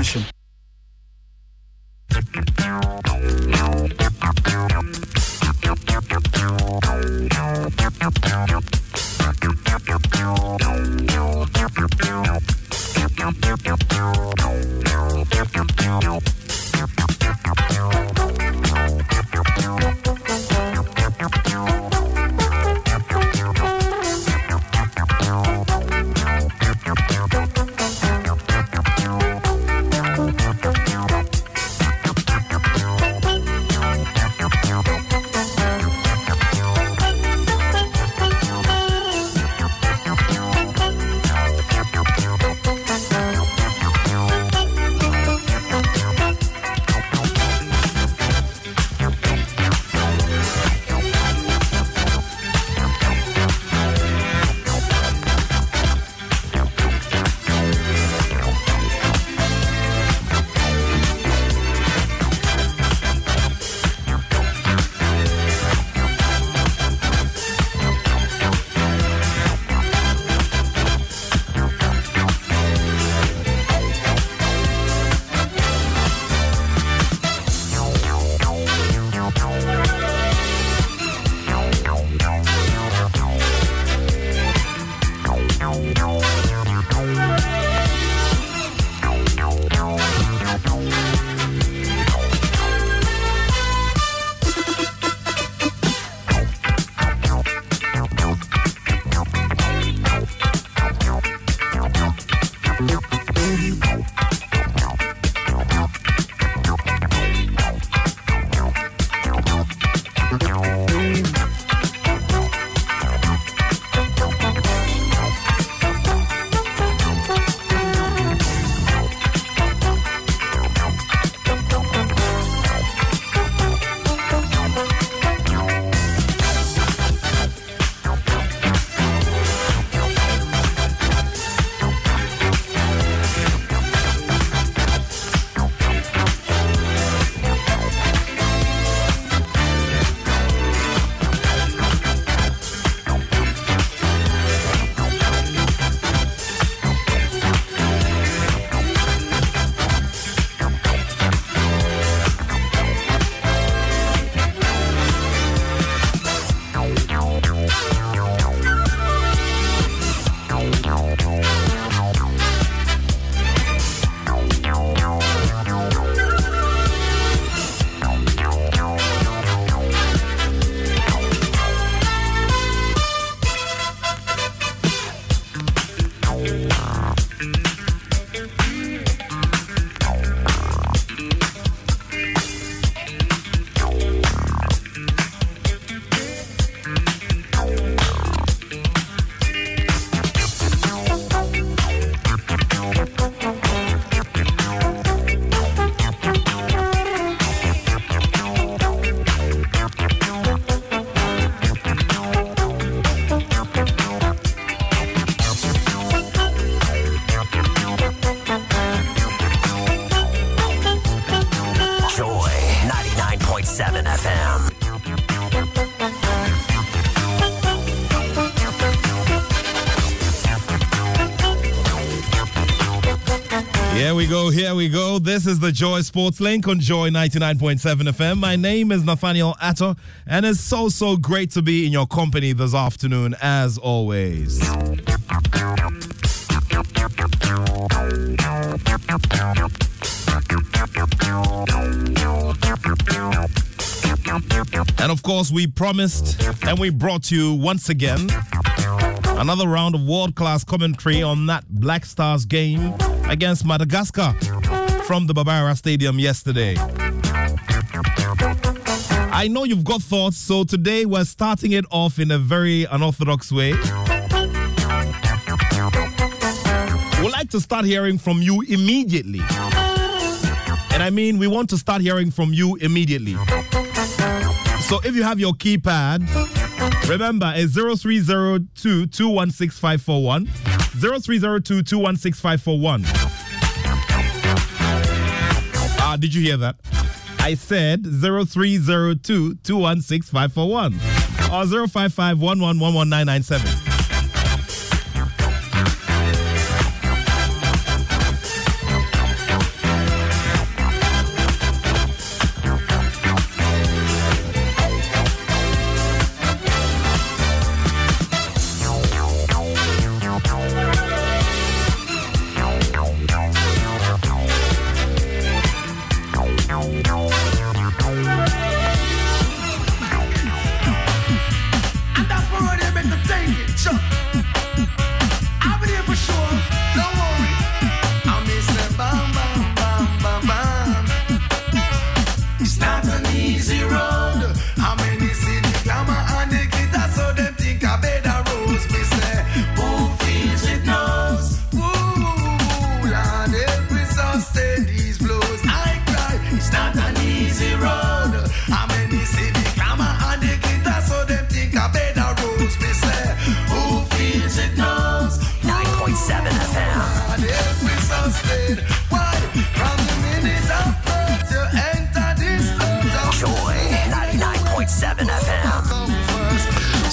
mission. Here we go. This is the Joy Sports Link on Joy 99.7 FM. My name is Nathaniel Atto, and it's so great to be in your company this afternoon, as always. And of course, we promised and we brought you once again another round of world-class commentary on that Black Stars game against Madagascar from the Barbara Stadium yesterday. I know you've got thoughts, so today we're starting it off in a very unorthodox way. We'd like to start hearing from you immediately. And I mean, we want to start hearing from you immediately. So if you have your keypad, remember it's 0302-216-541. 0302-216-541. Did you hear that? I said 0302-216-541 or 055-1111-997.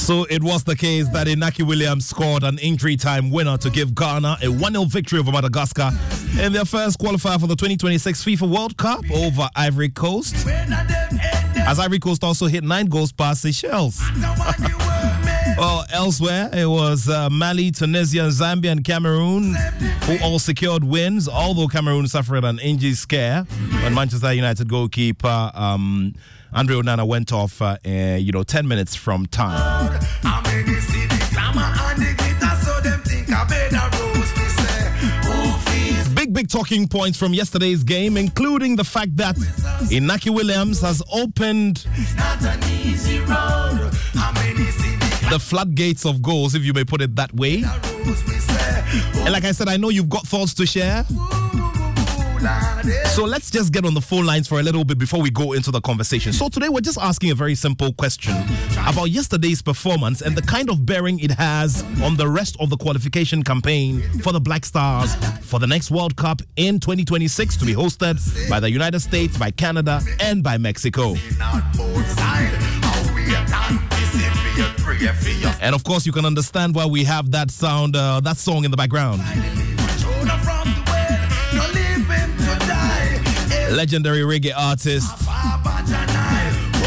So it was the case that Inaki Williams scored an injury time winner to give Ghana a 1-0 victory over Madagascar in their first qualifier for the 2026 FIFA World Cup over Ivory Coast. As Ivory Coast also hit 9 goals past Seychelles. Well, elsewhere, it was Mali, Tunisia, Zambia, and Cameroon who all secured wins, although Cameroon suffered an injury scare when Manchester United goalkeeper Andre Onana went off, 10 minutes from time. Big talking points from yesterday's game, including the fact that Inaki Williams has opened the floodgates of goals, if you may put it that way. And like I said, I know you've got thoughts to share. So let's just get on the phone lines for a little bit before we go into the conversation. So today we're just asking a very simple question about yesterday's performance and the kind of bearing it has on the rest of the qualification campaign for the Black Stars for the next World Cup in 2026 to be hosted by the United States, by Canada, and by Mexico. And of course, you can understand why we have that sound, that song in the background. Legendary reggae artist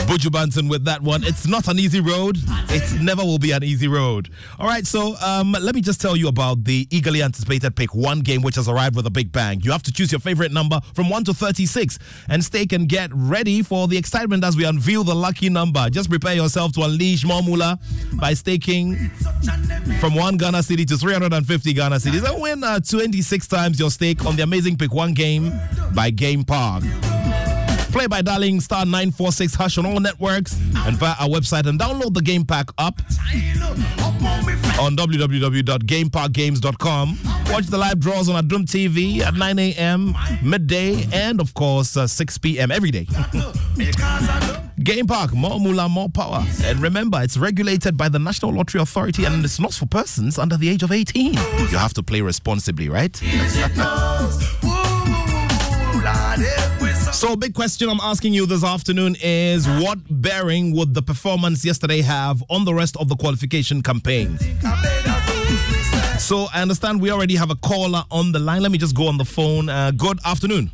Buju Banton with that one. It's not an easy road. It never will be an easy road. All right, so let me just tell you about the eagerly anticipated Pick 1 game, which has arrived with a big bang. You have to choose your favorite number from 1 to 36 and stake and get ready for the excitement as we unveil the lucky number. Just prepare yourself to unleash more moolah by staking from 1 Ghana cedi to 350 Ghana cedis and win 26 times your stake on the amazing Pick 1 game by Game Park. Play by dialing *946# on all networks and via our website, and download the Game Pack app on www.gameparkgames.com. Watch the live draws on Adum TV at 9 a.m., midday, and of course 6 p.m. every day. Game Park, more moolah, more power. And remember, it's regulated by the National Lottery Authority and it's not for persons under the age of 18. You have to play responsibly, right? So, big question I'm asking you this afternoon is, what bearing would the performance yesterday have on the rest of the qualification campaign? So, I understand we already have a caller on the line. Let me just go on the phone. Good afternoon.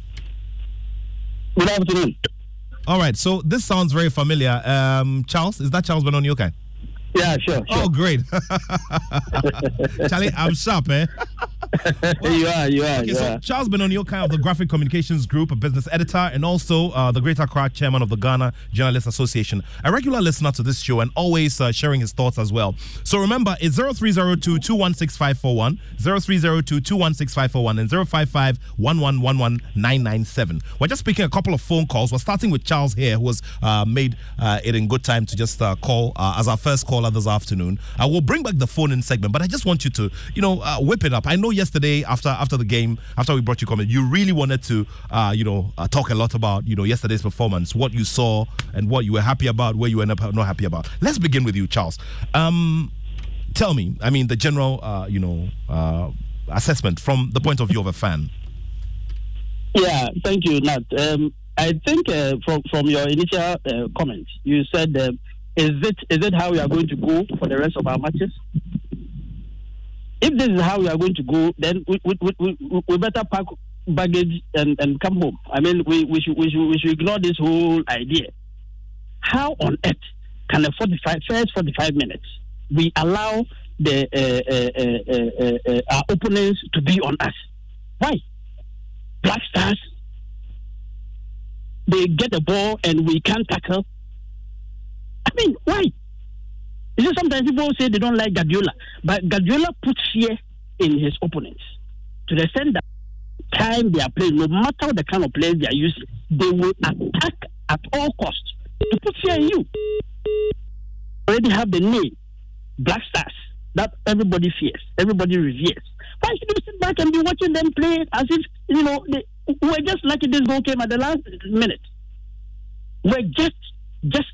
Good afternoon. All right, so this sounds very familiar. Charles, is that Charles Benonioka? Yeah, sure. Oh, great. Charlie, I'm sharp, eh? Well, you are. Okay, so Charles Benonioka of the Graphic Communications Group, a business editor, and also the Greater Accra chairman of the Ghana Journalists Association, a regular listener to this show and always sharing his thoughts as well. So remember, it's 0302-216-541, 0302-216-541, and 055-1111-997. We're just picking a couple of phone calls. We're starting with Charles here, who has made it in good time to just call as our first caller this afternoon. I will bring back the phone-in segment, but I just want you to, whip it up. I know yesterday after the game, after we brought you comment, you really wanted to, talk a lot about, yesterday's performance, what you saw and what you were happy about, where you ended up not happy about. Let's begin with you, Charles. Tell me, the general, assessment from the point of view of a fan. Yeah, thank you, Nat. I think from your initial comments, you said, is it how we are going to go for the rest of our matches? If this is how we are going to go, then we better pack baggage and come home. We should ignore this whole idea. How on earth can the first 45 minutes we allow our opponents to be on us? Why? Black Stars, they get the ball and we can't tackle. Why? Sometimes people say they don't like Guardiola, but Guardiola puts fear in his opponents to the extent that time they are playing, no matter the kind of players they are using, they will attack at all costs to put fear in you. Already have the name Black Stars that everybody fears, everybody reveres. Why should you sit back and be watching them play as if we're just lucky this goal came at the last minute? We're just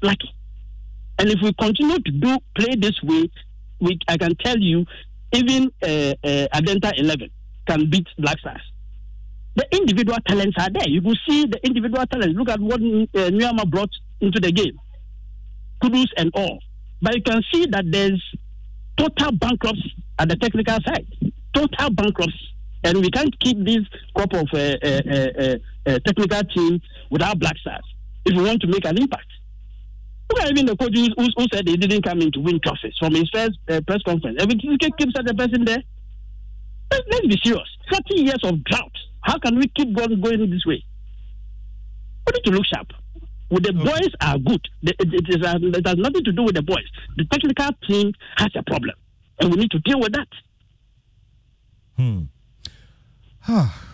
lucky. And if we continue to play this way, I can tell you, even Adenta 11 can beat Black Stars. The individual talents are there. You will see the individual talents. Look at what Nyama brought into the game. Kudus and all. But you can see that there's total bankruptcy at the technical side. Total bankruptcy. And we can't keep this crop of technical team without Black Stars if we want to make an impact. Look at even the coach who said he didn't come in to win trophies from his first press conference. Everything keeps the person there. Let's be serious. 30 years of drought. How can we keep going this way? We need to look sharp. The boys are good. It has nothing to do with the boys. The technical team has a problem, and we need to deal with that.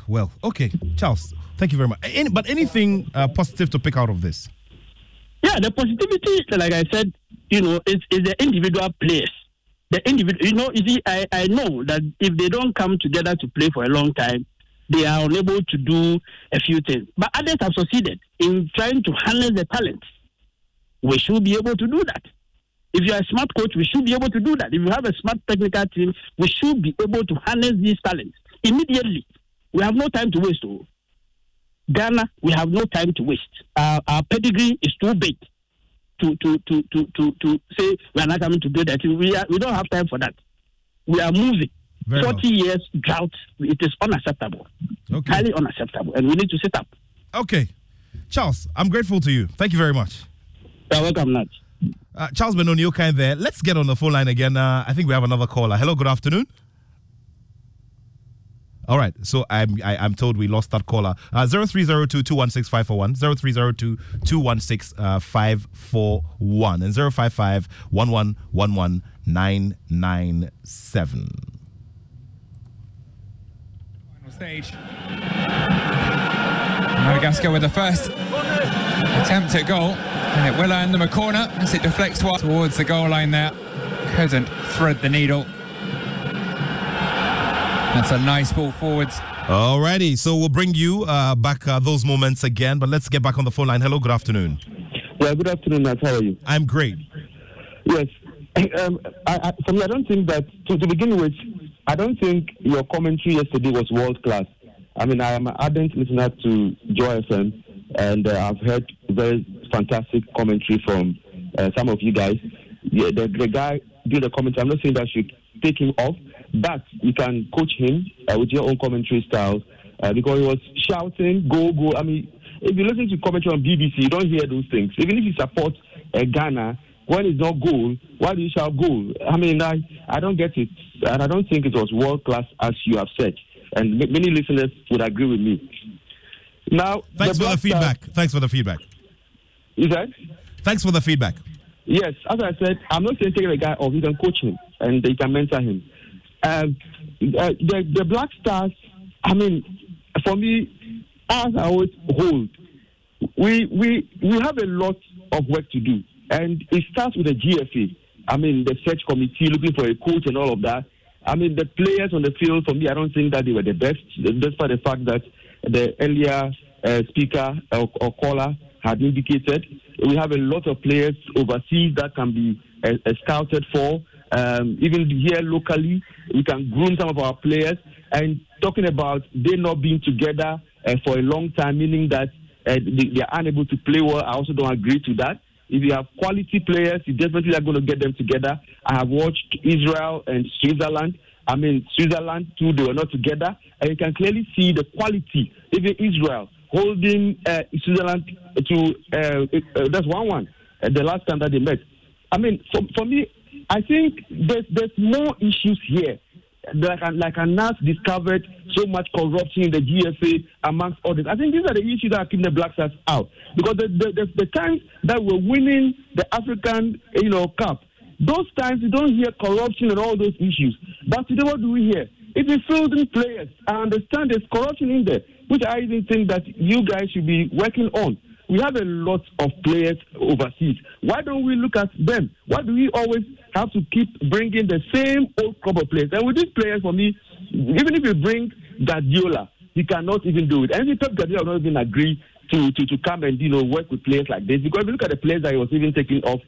Well, okay, Charles. Thank you very much. But anything positive to pick out of this? Yeah, the positivity, like I said, is the individual players. The individual, I know that if they don't come together to play for a long time, they are unable to do a few things. But others have succeeded in trying to harness the talent. We should be able to do that. If you are a smart coach, we should be able to do that. If you have a smart technical team, we should be able to harness these talents immediately. We have no time to waste. Ghana, we have no time to waste. Our pedigree is too big to say we are not coming to do that. We don't have time for that. We are moving. 40 years drought, it is unacceptable. Okay. Highly unacceptable. And we need to sit up. Okay. Charles, I'm grateful to you. Thank you very much. You're welcome, Nat. Charles Benoni kind there. Let's get on the phone line again. I think we have another caller. Hello, good afternoon. All right, so I'm told we lost that caller. 0302-216-541, 0302-216-541, and 055-1111-997. Final stage. Madagascar with the first attempt at goal, and it will earn them a corner as it deflects towards the goal line there. Couldn't thread the needle. That's a nice ball forwards. Alrighty, so we'll bring you back those moments again, but let's get back on the phone line. Hello, good afternoon. Yeah, good afternoon, Nat. How are you? I'm great. Yes. For me, I don't think that, to begin with, I don't think your commentary yesterday was world class. I mean, I am an ardent listener to Joy FM, and I've heard very fantastic commentary from some of you guys. Yeah, the guy did a commentary. I'm not saying that I should take him off, but you can coach him with your own commentary style because he was shouting, go, go. I mean, if you listen to commentary on BBC, you don't hear those things. Even if you support Ghana, when it's not goal, why do you shout goal? I mean, I don't get it. And I don't think it was world class as you have said. And many listeners would agree with me. Now, thanks for the feedback. Thanks for the feedback. Is that? Thanks for the feedback. Yes, as I said, I'm not saying take the guy off. You can coach him and you can mentor him. The Black Stars, I mean, for me, as I always hold, we have a lot of work to do. And it starts with the GFA. I mean, the search committee looking for a coach and all of that. I mean, the players on the field, for me, I don't think that they were the best, despite the fact that the earlier speaker or caller had indicated. We have a lot of players overseas that can be scouted for. Even here locally, we can groom some of our players. And talking about they not being together for a long time, meaning that they are unable to play well, I also don't agree to that. If you have quality players, you definitely are going to get them together. I have watched Israel and Switzerland. I mean, Switzerland too, they were not together. And you can clearly see the quality. Even Israel holding Switzerland to, that's 1-1, the last time that they met. I mean, for me, I think there's more issues here. Like Anas discovered so much corruption in the GFA amongst others. I think these are the issues that are keeping the Black Stars out. Because the times that we're winning the African, Cup, those times you don't hear corruption and all those issues. But today, what do we hear? If we fielding players, I understand there's corruption in there, which I even think that you guys should be working on. We have a lot of players overseas. Why don't we look at them? Why do we always have to keep bringing the same old crop of players? And with these players, for me, even if you bring Guardiola, he cannot even do it. And Pep Guardiola will not even agree to come and work with players like this. Because if you look at the players that he was even taking off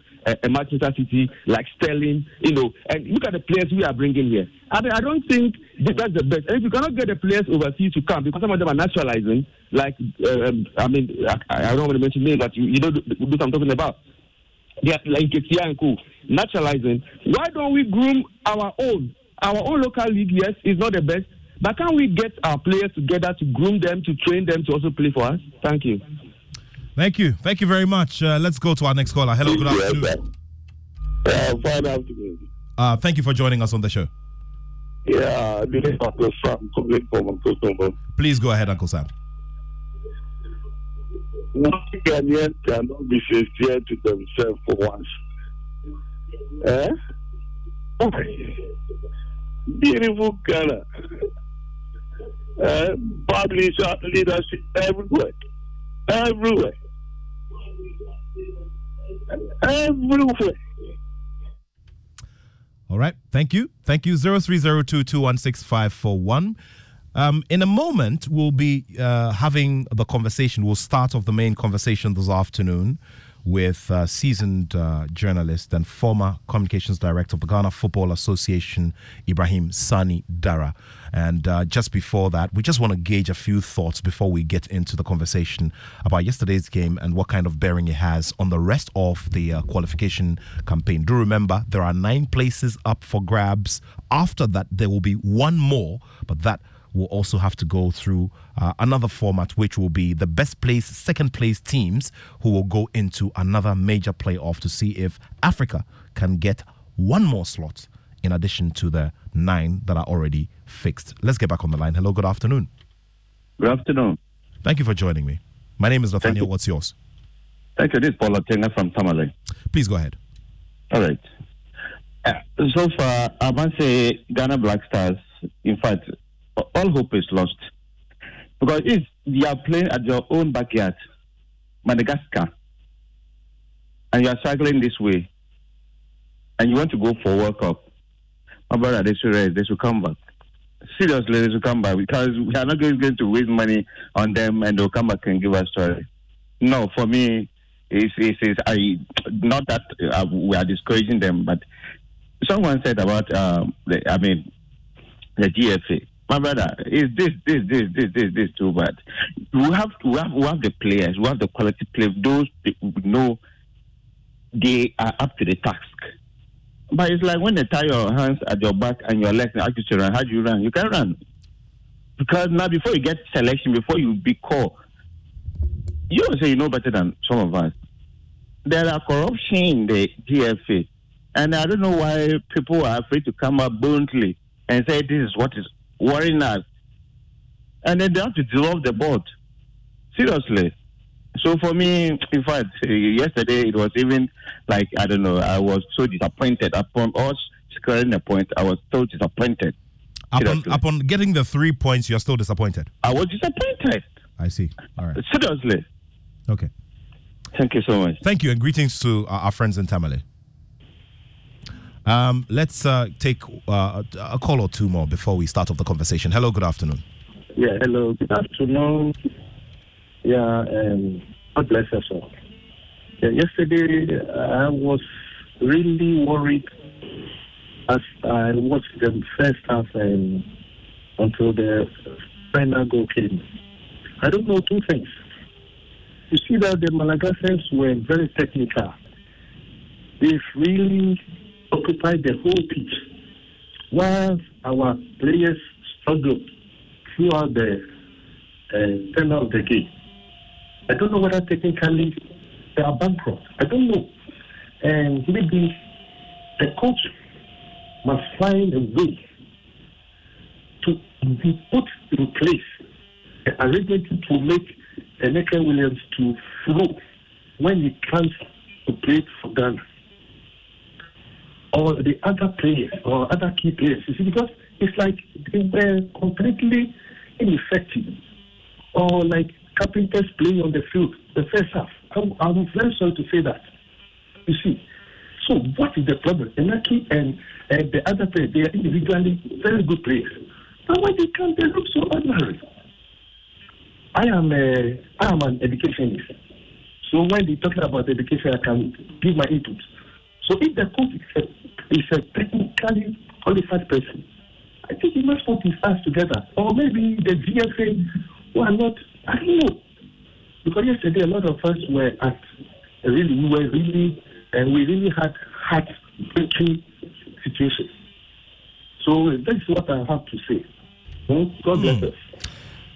Manchester City, like Sterling, and look at the players we are bringing here. I mean, I don't think that's the best. And if you cannot get the players overseas to come, because some of them are naturalizing, like, I don't want to mention names, but you know what I'm talking about. they are like Ketianku, naturalizing. Why don't we groom our own? Our own local league, yes, is not the best, but can we get our players together to groom them, to train them to also play for us? Thank you. Thank you. Thank you very much. Let's go to our next caller. Hello, good afternoon. Fine afternoon. Thank you for joining us on the show. Yeah, this is Uncle Sam calling from Uncle Sam. Please go ahead, Uncle Sam. Nothing Ghanaians cannot be sincere to themselves for once. Why? Beautiful Ghana. Bad leadership everywhere. Everywhere. All right. Thank you. 0302216541. In a moment, we'll be having the conversation. We'll start off the main conversation this afternoon with seasoned journalist and former communications director of the Ghana Football Association, Ibrahim Sani Dara. And just before that, we just want to gauge a few thoughts before we get into the conversation about yesterday's game and what kind of bearing it has on the rest of the qualification campaign. Do remember, there are 9 places up for grabs. After that, there will be one more, but that will also have to go through another format, which will be the best place, second place teams who will go into another major playoff to see if Africa can get one more slot in addition to the 9 that are already fixed. Let's get back on the line. Hello, good afternoon. Good afternoon. Thank you for joining me. My name is Nathaniel. What's yours? Thank you. This is Paul Tenga from Tamale. Please go ahead. All right. So far, I must say Ghana Black Stars, in fact, all hope is lost. Because if you are playing at your own backyard, Madagascar, and you are struggling this way, and you want to go for World Cup, my brother, they should come back. Seriously, they should come back, because we are not going to waste money on them and they'll come back and give us story. No, for me, it's not that we are discouraging them, but someone said about the GFA. My brother, is this too bad? We have the players, we have the quality players. Those people know they are up to the task. But it's like when they tie your hands at your back and your legs and ask you to run, how do you run? You can't run. Because now before you get selection, before you be called, you don't say you know better than some of us. There are corruption in the GFA. And I don't know why people are afraid to come up boldly and say this is what is worrying us. And then they have to dissolve the board. Seriously. So for me, in fact, yesterday it was even like, I don't know, I was so disappointed. Upon us scoring a point, I was so disappointed. Upon getting the 3 points, you're still disappointed? I was disappointed. I see. All right. Seriously. Okay. Thank you so much. Thank you, and greetings to our friends in Tamale. Let's take a call or two more before we start off the conversation. Hello, good afternoon. Yeah, hello, good afternoon. Yeah, God bless us all. Yeah, yesterday, I was really worried as I watched the first half and until the final goal came. I don't know two things. You see that the Madagascars were very technical. They've really occupied the whole pitch, while our players struggled throughout the tenor of the game. I don't know whether technically they are bankrupt. I don't know. And maybe the coach must find a way to be put in place the arrangement to make Emeka Williams to flow when he comes to play for Ghana. Or the other players, or other key players. You see, because it's like they were completely ineffective. Or like carpenters playing on the field, the first half. I'm very sorry to say that. You see. So what is the problem? Enaki and the other players, they are individually very good players. But when they come, they look so ordinary. I am an educationist. So when they talk about education, I can give my input. So if the coach is a technically qualified person, I think he must put his hands together. Or maybe the GFA who are not, I don't know. Because yesterday a lot of us were really And we really had heart-breaking situations. So that's what I have to say. God bless us.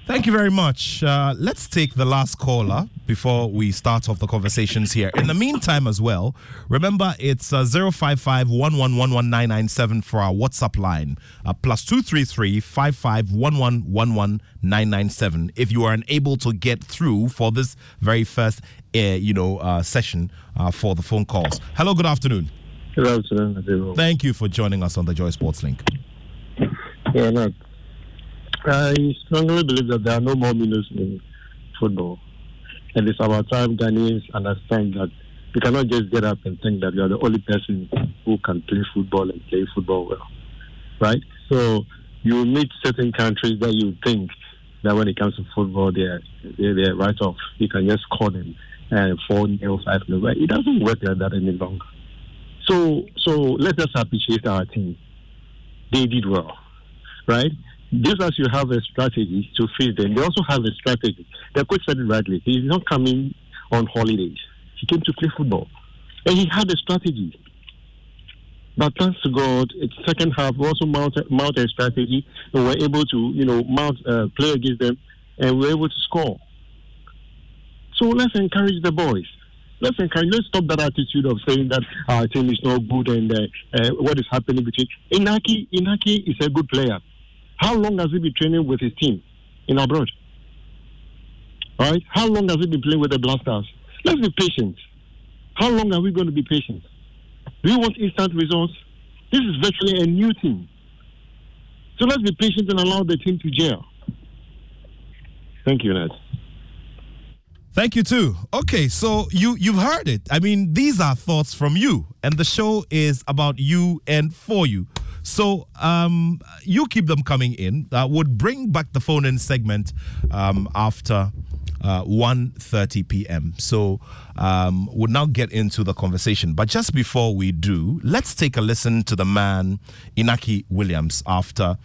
Thank you very much. Let's take the last caller before we start off the conversations here. In the meantime as well, remember it's 055-1111997 for our WhatsApp line, +233 551111 if you are unable to get through for this very first session for the phone calls. Hello, good afternoon. Good afternoon. Thank you for joining us on the Joy Sports Link. Yeah, no. I strongly believe that there are no more minnows in football. And it's about time Ghanaians understand that you cannot just get up and think that you are the only person who can play football and play football well. Right? So you meet certain countries that you think that when it comes to football, they're right off. You can just call them 4-0, 5-0. Right? It doesn't work like that any longer. So let us appreciate our team. They did well. Right? Just as you have a strategy to face them, they also have a strategy. The coach said it rightly. He's not coming on holidays. He came to play football. And he had a strategy. But thanks to God, its second half we also mount a strategy and we're able to, play against them and we're able to score. So let's encourage the boys. Let's stop that attitude of saying that our team is not good and what is happening between. Inaki is a good player. How long has he been training with his team in abroad? All right? How long has he been playing with the Blasters? Let's be patient. How long are we going to be patient? Do you want instant results? This is virtually a new team. So let's be patient and allow the team to gel. Thank you, Ned. Thank you too. Okay, so you've heard it. I mean, these are thoughts from you, and the show is about you and for you. So you keep them coming in. Would bring back the phone-in segment after 1:30 p.m. So we'll now get into the conversation. But just before we do, let's take a listen to the man, Inaki Williams, after,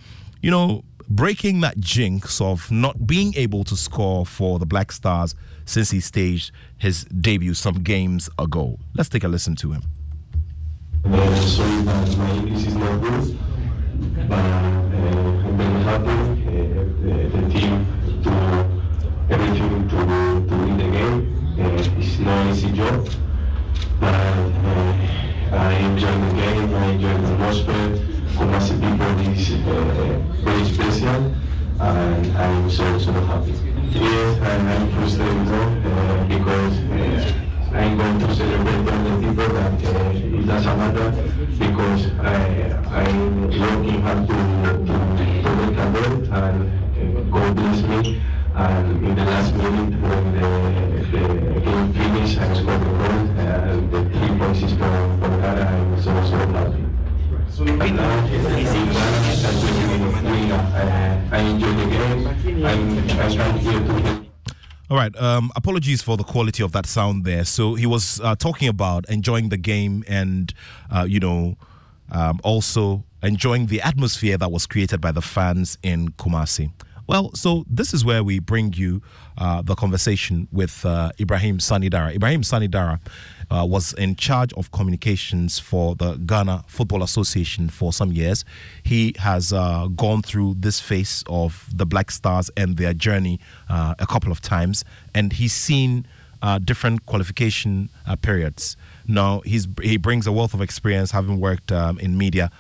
breaking that jinx of not being able to score for the Black Stars since he staged his debut some games ago. Let's take a listen to him. Sorry that my English is not good, but I'm very happy. The team do everything to win the game. It's not an easy job, but I enjoy the game. I enjoy the atmosphere. Kumasi people is very special, and I'm so happy. Yes, I'm frustrated because I'm going to celebrate all the people that it doesn't matter because I'm working hard to make a goal and God bless me. And in the last minute when the game finished, I scored the goal. The 3 points is for Ghana. I'm so happy. And now, I enjoy the game. I'm trying here to get. All right. Apologies for the quality of that sound there. So he was talking about enjoying the game and, also enjoying the atmosphere that was created by the fans in Kumasi. Well, so this is where we bring you the conversation with Ibrahim Sanidara. Ibrahim Sanidara was in charge of communications for the Ghana Football Association for some years. He has gone through this phase of the Black Stars and their journey a couple of times, and he's seen different qualification periods. Now, he brings a wealth of experience, having worked in media,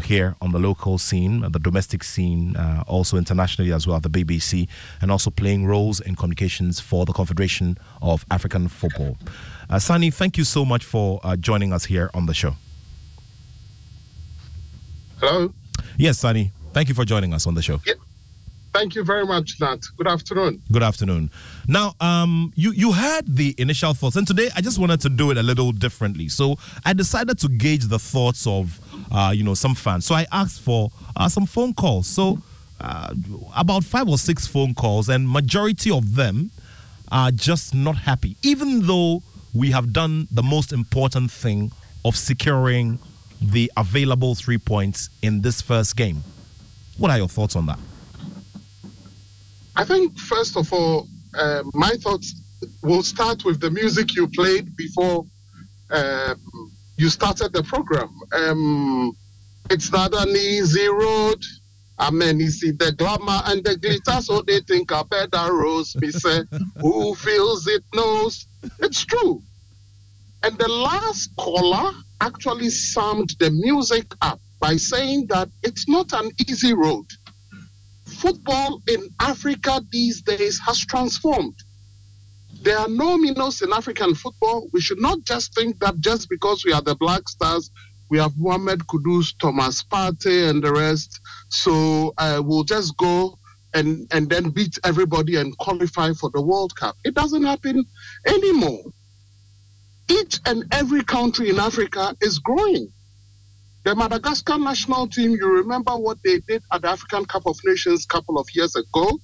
here on the local scene, the domestic scene, also internationally as well, the BBC, and also playing roles in communications for the Confederation of African Football. Sani, thank you so much for joining us here on the show. Hello? Yes, Sani, thank you for joining us on the show. Yeah. Thank you very much, Nat. Good afternoon. Good afternoon. Now, you heard the initial thoughts, and today I just wanted to do it a little differently. So I decided to gauge the thoughts of, some fans. So I asked for some phone calls. So about 5 or 6 phone calls, and majority of them are just not happy, even though we have done the most important thing of securing the available 3 points in this first game. What are your thoughts on that? I think, first of all, my thoughts will start with the music you played before you started the program. It's not an easy road. I mean, you see the glamour and the glitter, so they think a better rose. Me say, who feels it knows. It's true. And the last caller actually summed the music up by saying that it's not an easy road. Football in Africa these days has transformed. There are no minnows in African football. We should not just think that just because we are the Black Stars, we have Mohamed Kudus, Thomas Partey, and the rest. So we'll just go and then beat everybody and qualify for the World Cup. It doesn't happen anymore. Each and every country in Africa is growing. The Madagascar national team, you remember what they did at the African Cup of Nations a couple of years ago.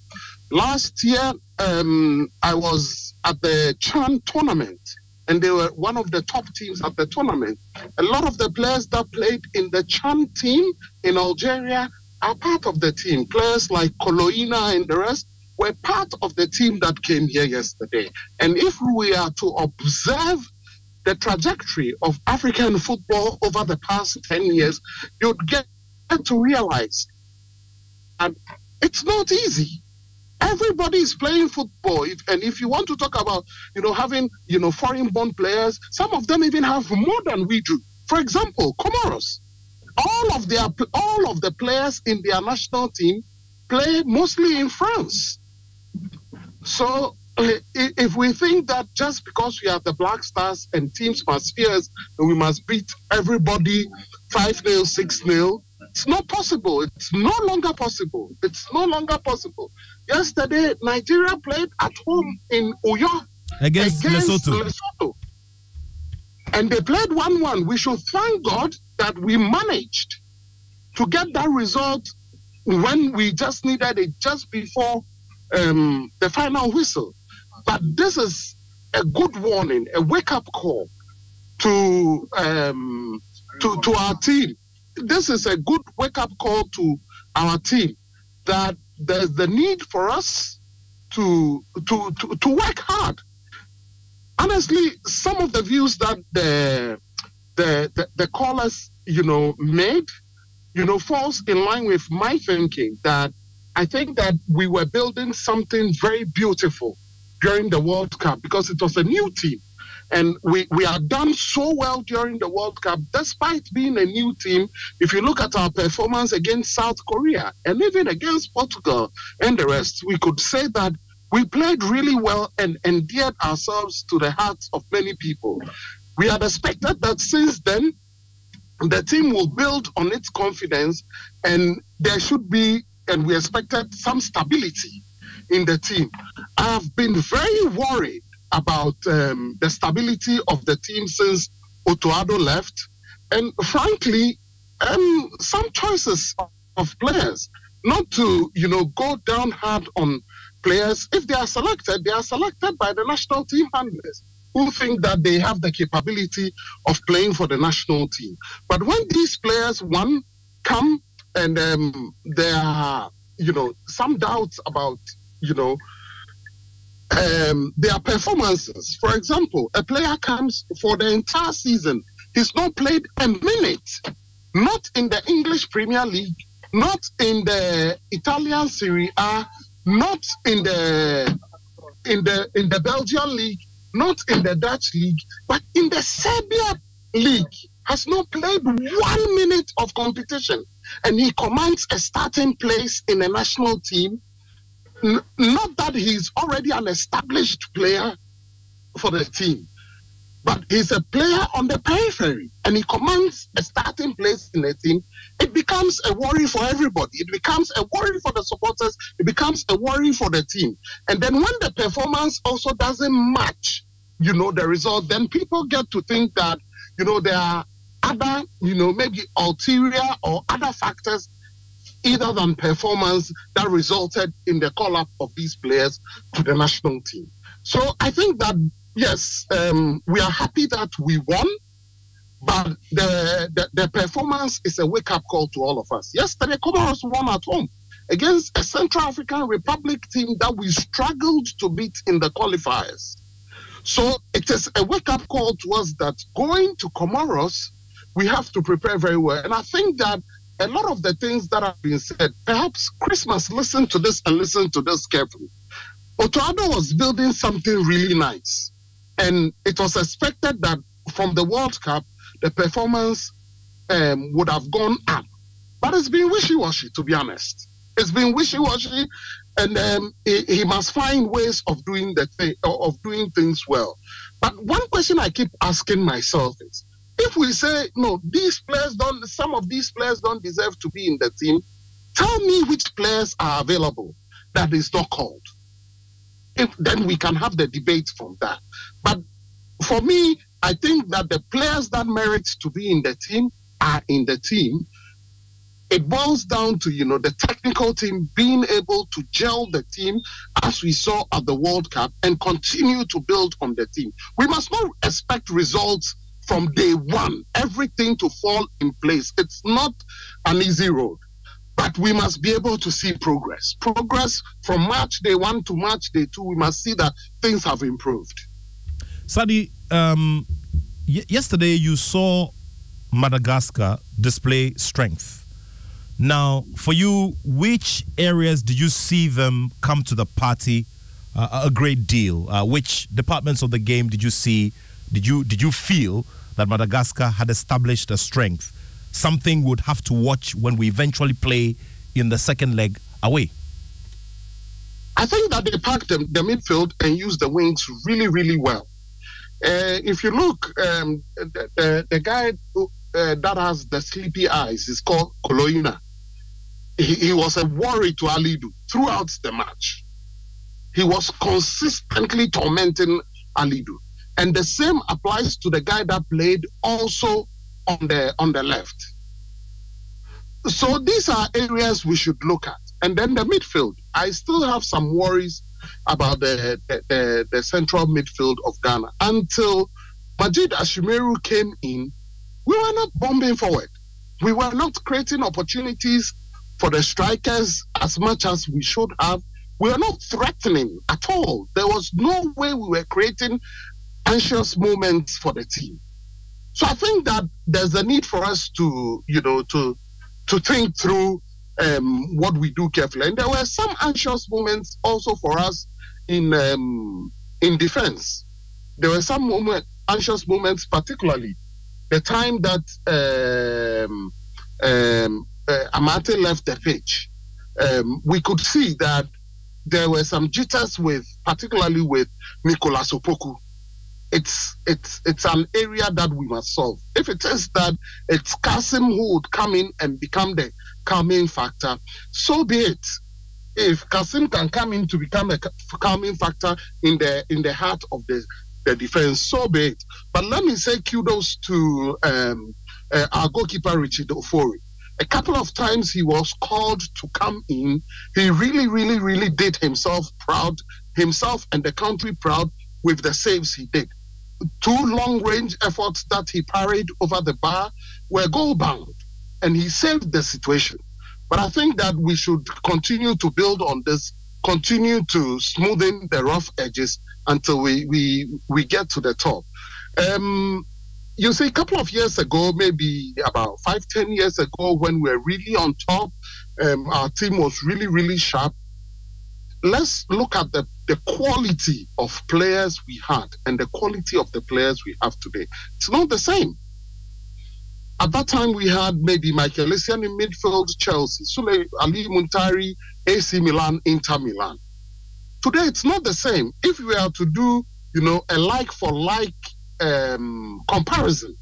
Last year, I was at the Chan tournament, and they were one of the top teams at the tournament. A lot of the players that played in the Chan team in Algeria are part of the team. Players like Koloina and the rest were part of the team that came here yesterday. And if we are to observe the trajectory of African football over the past 10 years, you'd get to realize that it's not easy. Everybody is playing football. And if you want to talk about, having, foreign-born players, some of them even have more than we do. For example, Comoros. All of the players in their national team play mostly in France. So if we think that just because we are the Black Stars and teams must fear us and we must beat everybody 5-0, 6-0, it's not possible. It's no longer possible. It's no longer possible. Yesterday, Nigeria played at home in Uyo against Lesotho. And they played 1-1. We should thank God that we managed to get that result when we just needed it just before the final whistle. But this is a good warning, a wake-up call to our team. This is a good wake-up call to our team that there's the need for us to work hard. Honestly, some of the views that the callers made falls in line with my thinking, that I think that we were building something very beautiful during the World Cup because it was a new team. And we are done so well during the World Cup, despite being a new team. If you look at our performance against South Korea and even against Portugal and the rest, we could say that we played really well and endeared ourselves to the hearts of many people. We had expected that since then, the team will build on its confidence and there should be, and we expected some stability in the team. I've been very worried about the stability of the team since Otoado left. And frankly, some choices of players, not to, go down hard on players. If they are selected by the national team handlers who think that they have the capability of playing for the national team. But when these players, come and there are, some doubts about, their performances. For example, a player comes for the entire season. He's not played a minute, not in the English Premier League, not in the Italian Serie A, not in the Belgian League, not in the Dutch League, but in the Serbia League. Has not played 1 minute of competition, and he commands a starting place in the national team. Not that he's already an established player for the team, but he's a player on the periphery and he commands a starting place in the team. It becomes a worry for everybody. It becomes a worry for the supporters. It becomes a worry for the team. And then when the performance also doesn't match, the result, then people get to think that, there are other, maybe ulterior or other factors either than performance that resulted in the call-up of these players to the national team. So I think that, yes, we are happy that we won, but the performance is a wake-up call to all of us. Yesterday, Comoros won at home against a Central African Republic team that we struggled to beat in the qualifiers. So it is a wake-up call to us that going to Comoros, we have to prepare very well. And I think that a lot of the things that have been said, perhaps Christmas, listen to this carefully. Otoado was building something really nice. And it was expected that from the World Cup, the performance would have gone up. But it's been wishy-washy, to be honest. It's been wishy-washy, and he must find ways of doing doing things well. But one question I keep asking myself is, if we say, no, some of these players don't deserve to be in the team, tell me which players are available that is not called. Then we can have the debate from that. But for me, I think that the players that merit to be in the team are in the team. It boils down to, the technical team being able to gel the team as we saw at the World Cup and continue to build on the team. We must not expect results from day one, everything to fall in place. It's not an easy road, but we must be able to see progress. Progress from match day 1 to match day 2, we must see that things have improved. Sadi, yesterday you saw Madagascar display strength. Now, for you, which areas did you see them come to the party a great deal? Which departments of the game did you see? Did you feel that Madagascar had established a strength? Something would have to watch when we eventually play in the second leg away. I think that they packed the midfield and used the wings really, really well. If you look, the guy that has the sleepy eyes is called Koloina. He was a worry to Alidu throughout the match. He was consistently tormenting Alidu. And the same applies to the guy that played also on the left. So these are areas we should look at. And then the midfield. I still have some worries about the central midfield of Ghana. Until Majid Ashimeru came in, we were not bombing forward. We were not creating opportunities for the strikers as much as we should have. We were not threatening at all. There was no way we were creating anxious moments for the team. So I think that there's a need for us to think through what we do carefully. And there were some anxious moments also for us in defense. There were some anxious moments, particularly the time that Amate left the pitch. We could see that there were some jitters particularly with Nicolas Opoku. It's an area that we must solve. If it is that it's Kasim who would come in and become the calming factor, so be it. If Kasim can come in to become a calming factor in the heart of the defense, so be it. But let me say kudos to our goalkeeper Richard Ofori. A couple of times he was called to come in. He really, really, really did himself and the country proud with the saves he did. 2 long-range efforts that he parried over the bar were goal-bound, and he saved the situation. But I think that we should continue to build on this, continue to smoothen the rough edges until we get to the top. You see, a couple of years ago, maybe about 5-10 years ago, when we were really on top, our team was really, really sharp. Let's look at the quality of players we had and the quality of the players we have today. It's not the same. At that time, we had maybe Michael Essien in midfield, Chelsea, Sule Ali Muntari, AC Milan, Inter Milan. Today, it's not the same. If we are to do, a like-for-like comparison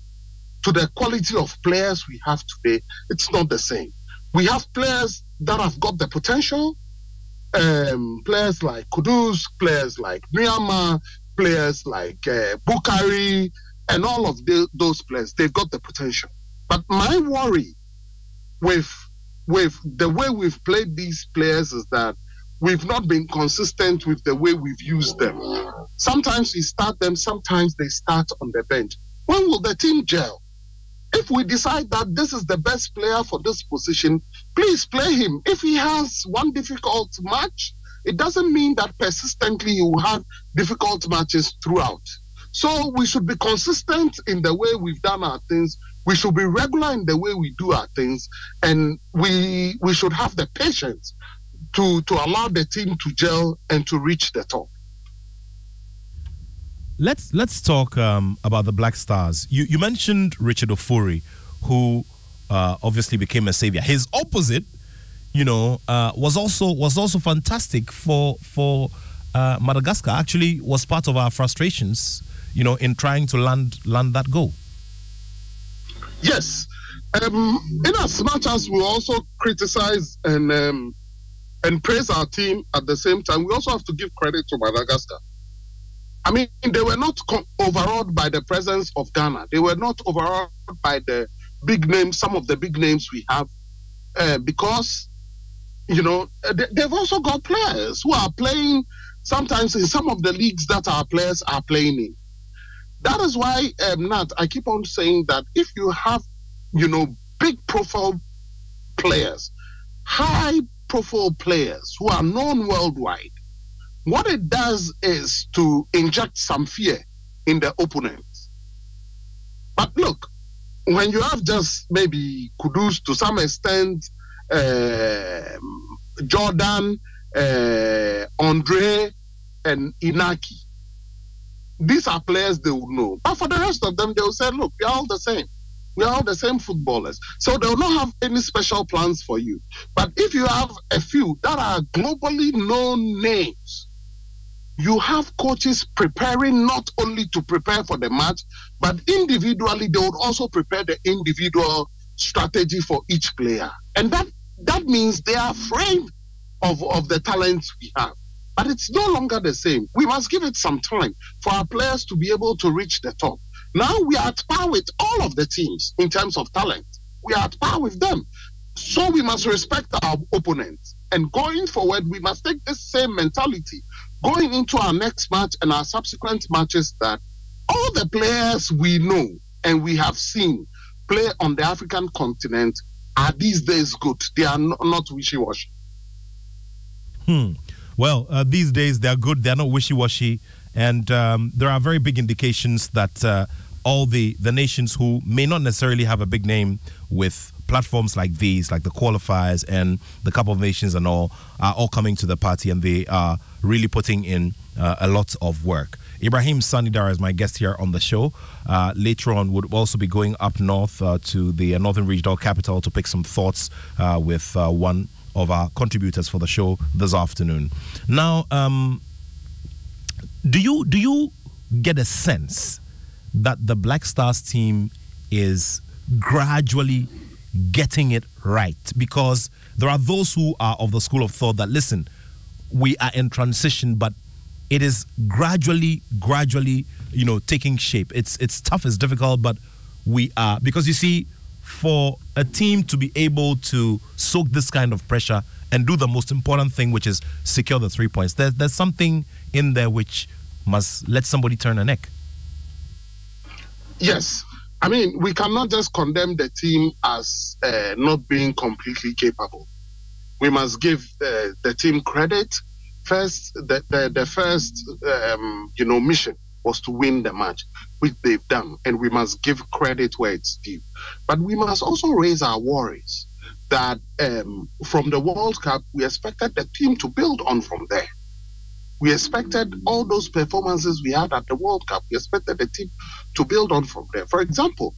to the quality of players we have today, it's not the same. We have players that have got the potential, players like Kudus, players like Myanmar, players like Bukari, and all of those players, they've got the potential. But my worry with the way we've played these players is that we've not been consistent with the way we've used them. Sometimes we start them, sometimes they start on the bench. When will the team gel? If we decide that this is the best player for this position, please play him. If he has one difficult match, it doesn't mean that persistently you will have difficult matches throughout. So we should be consistent in the way we've done our things. We should be regular in the way we do our things, and we should have the patience to allow the team to gel and to reach the top. Let's talk about the Black Stars. You mentioned Richard Ofori, who obviously became a savior. His opposite, was also fantastic for Madagascar. Actually, was part of our frustrations, in trying to land that goal. Yes, in as much as we also criticize and praise our team at the same time, we also have to give credit to Madagascar. I mean, they were not overawed by the presence of Ghana. They were not overawed by the big names, some of the big names we have, because, they've also got players who are playing sometimes in some of the leagues that our players are playing in. That is why, Nat, I keep on saying that if you have, big profile players, high profile players who are known worldwide, what it does is to inject some fear in the opponents. But look, when you have just maybe Kudus to some extent, Jordan, Andre, and Inaki, these are players they will know. But for the rest of them, they will say, look, we are all the same. We are all the same footballers. So they will not have any special plans for you. But if you have a few that are globally known names, you have coaches preparing not only to prepare for the match, but individually they would also prepare the individual strategy for each player. And that means they are afraid of the talents we have. But it's no longer the same. We must give it some time for our players to be able to reach the top. Now we are at par with all of the teams in terms of talent. We are at par with them. So we must respect our opponents. And going forward, we must take this same mentality going into our next match and our subsequent matches, that all the players we know and we have seen play on the African continent are these days good. They are not wishy-washy. Well, these days they are good. They are not wishy-washy. And there are very big indications that all the nations who may not necessarily have a big name with platforms like these, like the qualifiers and the Cup of Nations and all, are all coming to the party, and they are really putting in a lot of work. Ibrahim Sanidar is my guest here on the show. Later on, would also be going up north to the Northern Regional Capital to pick some thoughts with one of our contributors for the show this afternoon. Now, do you get a sense that the Black Stars team is gradually getting it right? Because there are those who are of the school of thought that, listen, we are in transition, but it is gradually, taking shape. It's tough, it's difficult, but we are, because you see, for a team to be able to soak this kind of pressure and do the most important thing, which is secure the 3 points, there's something in there which must let somebody turn a neck. Yes. I mean, we cannot just condemn the team as not being completely capable. We must give the team credit. First, the first mission was to win the match, which they've done, and we must give credit where it's due. But we must also raise our worries that from the World Cup, we expected the team to build on from there. We expected all those performances we had at the World Cup. We expected the team to build on from there. For example,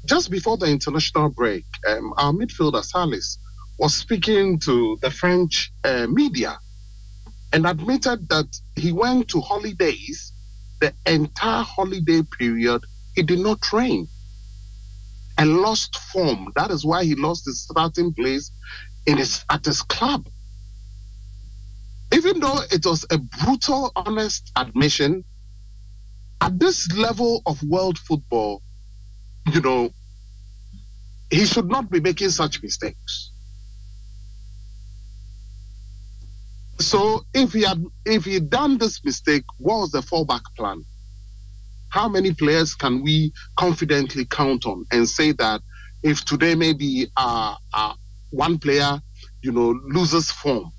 just before the international break, our midfielder Salis was speaking to the French media and admitted that he went to holidays. The entire holiday period, he did not train and lost form. That is why he lost his starting place at his club. Even though it was a brutal, honest admission, at this level of world football, he should not be making such mistakes. So if he had done this mistake, what was the fallback plan? How many players can we confidently count on and say that if today maybe one player, loses form,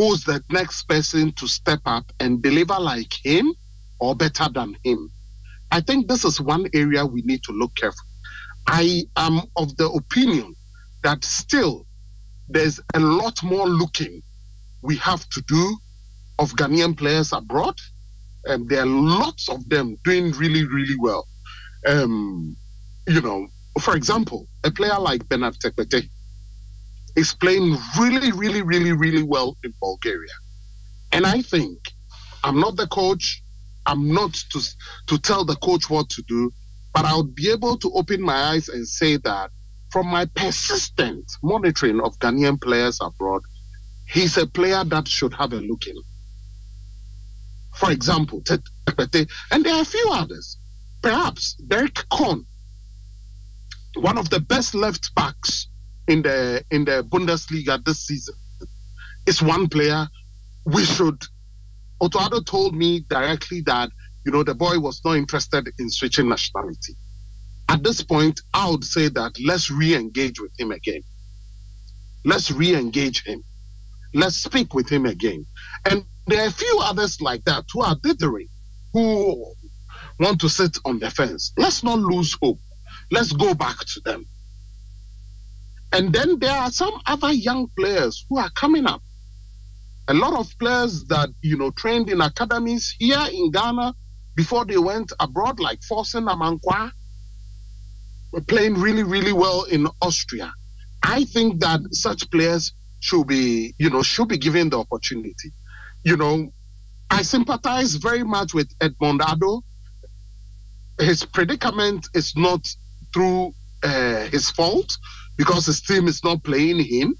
who's the next person to step up and deliver like him or better than him. I think this is one area we need to look careful. I am of the opinion that still there's a lot more looking we have to do of Ghanaian players abroad. And there are lots of them doing really, really well. For example, a player like Bernard Tekpete is playing really, really, really, really well in Bulgaria. And I think I'm not the coach. I'm not to tell the coach what to do, but I would be able to open my eyes and say that from my persistent monitoring of Ghanaian players abroad, he's a player that should have a look in. For example, and there are a few others. Perhaps Derek Kohn, one of the best left backs in the Bundesliga this season, is one player we should. Otoado told me directly that, the boy was not interested in switching nationality. At this point, I would say that let's re-engage with him again. Let's re-engage him. Let's speak with him again. And there are a few others like that who are dithering, who want to sit on the fence. Let's not lose hope. Let's go back to them. And then there are some other young players who are coming up. A lot of players that, trained in academies here in Ghana before they went abroad, like Forsen Amankwa, were playing really, really well in Austria. I think that such players should be given the opportunity. I sympathize very much with Edmond Ado. His predicament is not through his fault because his team is not playing him.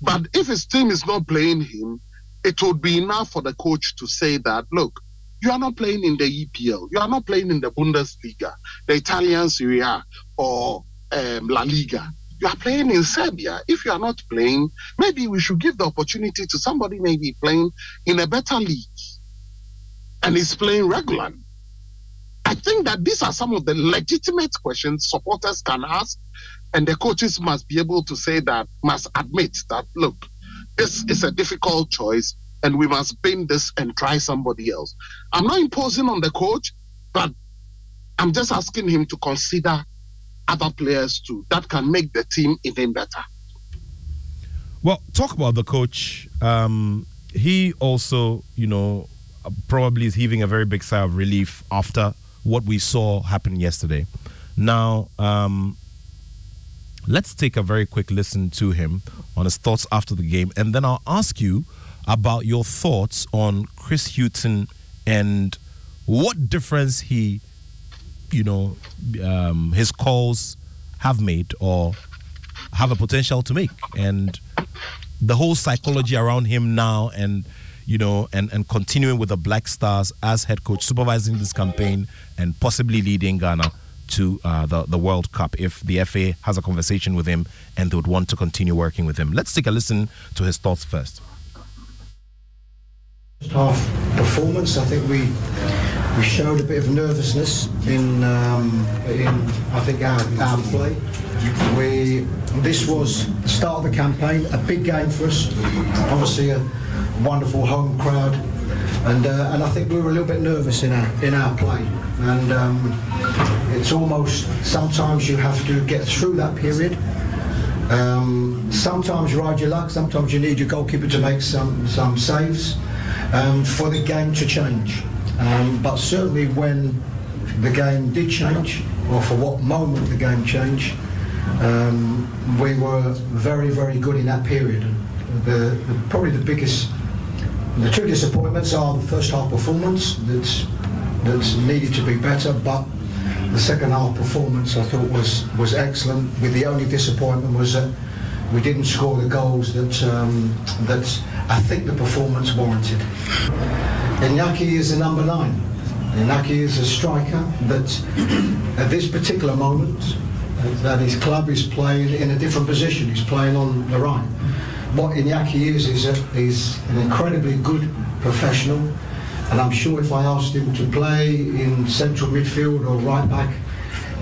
But if his team is not playing him, it would be enough for the coach to say that, look, you are not playing in the EPL. You are not playing in the Bundesliga, the Italian Serie A, or La Liga. You are playing in Serbia. If you are not playing, maybe we should give the opportunity to somebody maybe playing in a better league. And he's playing regularly. I think that these are some of the legitimate questions supporters can ask, and the coaches must be able to say that, must admit that, look, this is a difficult choice, and we must bend this and try somebody else. I'm not imposing on the coach, but I'm just asking him to consider other players too that can make the team even better. Well, talk about the coach. He also, probably is heaving a very big sigh of relief after what we saw happen yesterday. Now, let's take a very quick listen to him on his thoughts after the game, and then I'll ask you about your thoughts on Chris Hughton and what difference he, his calls have made or have a potential to make, and the whole psychology around him now, and and continuing with the Black Stars as head coach, supervising this campaign and possibly leading Ghana to the World Cup if the FA has a conversation with him and they would want to continue working with him. Let's take a listen to his thoughts first. Half performance, I think we showed a bit of nervousness in I think our play. This was the start of the campaign, a big game for us. Obviously a wonderful home crowd, and I think we were a little bit nervous in our play. And it's almost, sometimes you have to get through that period. Sometimes you ride your luck, sometimes you need your goalkeeper to make some saves for the game to change. But certainly when the game did change, or for what moment the game changed, we were very, very good in that period. Probably the two disappointments are the first half performance that needed to be better, but the second half performance I thought was excellent. With the only disappointment was that we didn't score the goals that I think the performance warranted. Iñaki is a number 9. Iñaki is a striker that at this particular moment that his club is playing in a different position. He's playing on the right. What Iñaki is an incredibly good professional, and I'm sure if I asked him to play in central midfield or right back,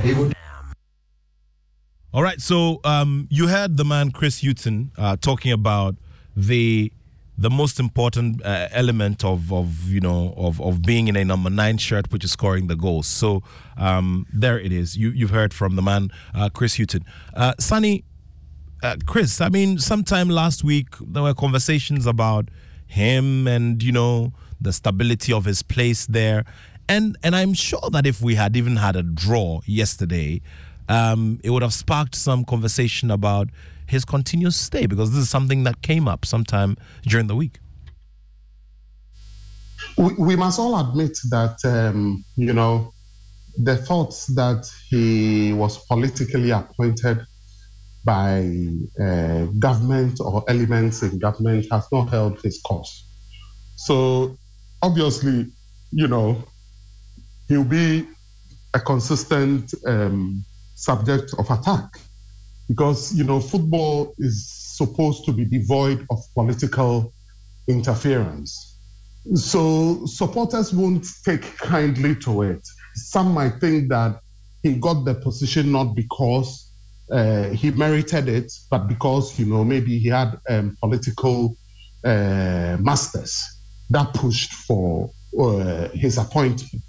he would. All right, so you heard the man Chris Hughton talking about the the most important element of being in a number 9 shirt, which is scoring the goals. So there it is. You've heard from the man, Chris Hughton. Sonny, Chris, I mean, sometime last week there were conversations about him and, the stability of his place there. And I'm sure that if we had even had a draw yesterday, it would have sparked some conversation about his continuous stay, because this is something that came up sometime during the week. We must all admit that, the thoughts that he was politically appointed by government or elements in government has not held his cause. So obviously, he'll be a consistent subject of attack, because, football is supposed to be devoid of political interference. So supporters won't take kindly to it. Some might think that he got the position not because he merited it, but because, maybe he had political masters that pushed for his appointment.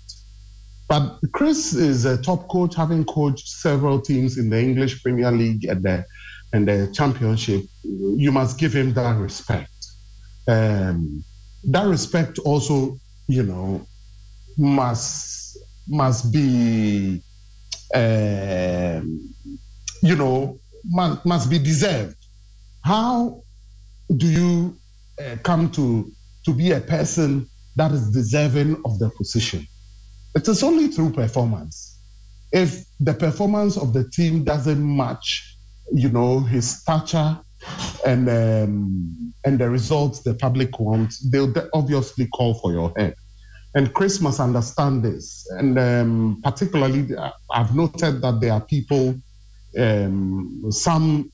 But Chris is a top coach, having coached several teams in the English Premier League and the Championship. You must give him that respect. That respect also, must be must be deserved. How do you come to be a person that is deserving of the position? It is only through performance. If the performance of the team doesn't match, his stature and the results the public wants, they'll obviously call for your head. And Chris must understand this. And particularly, I've noted that there are people, some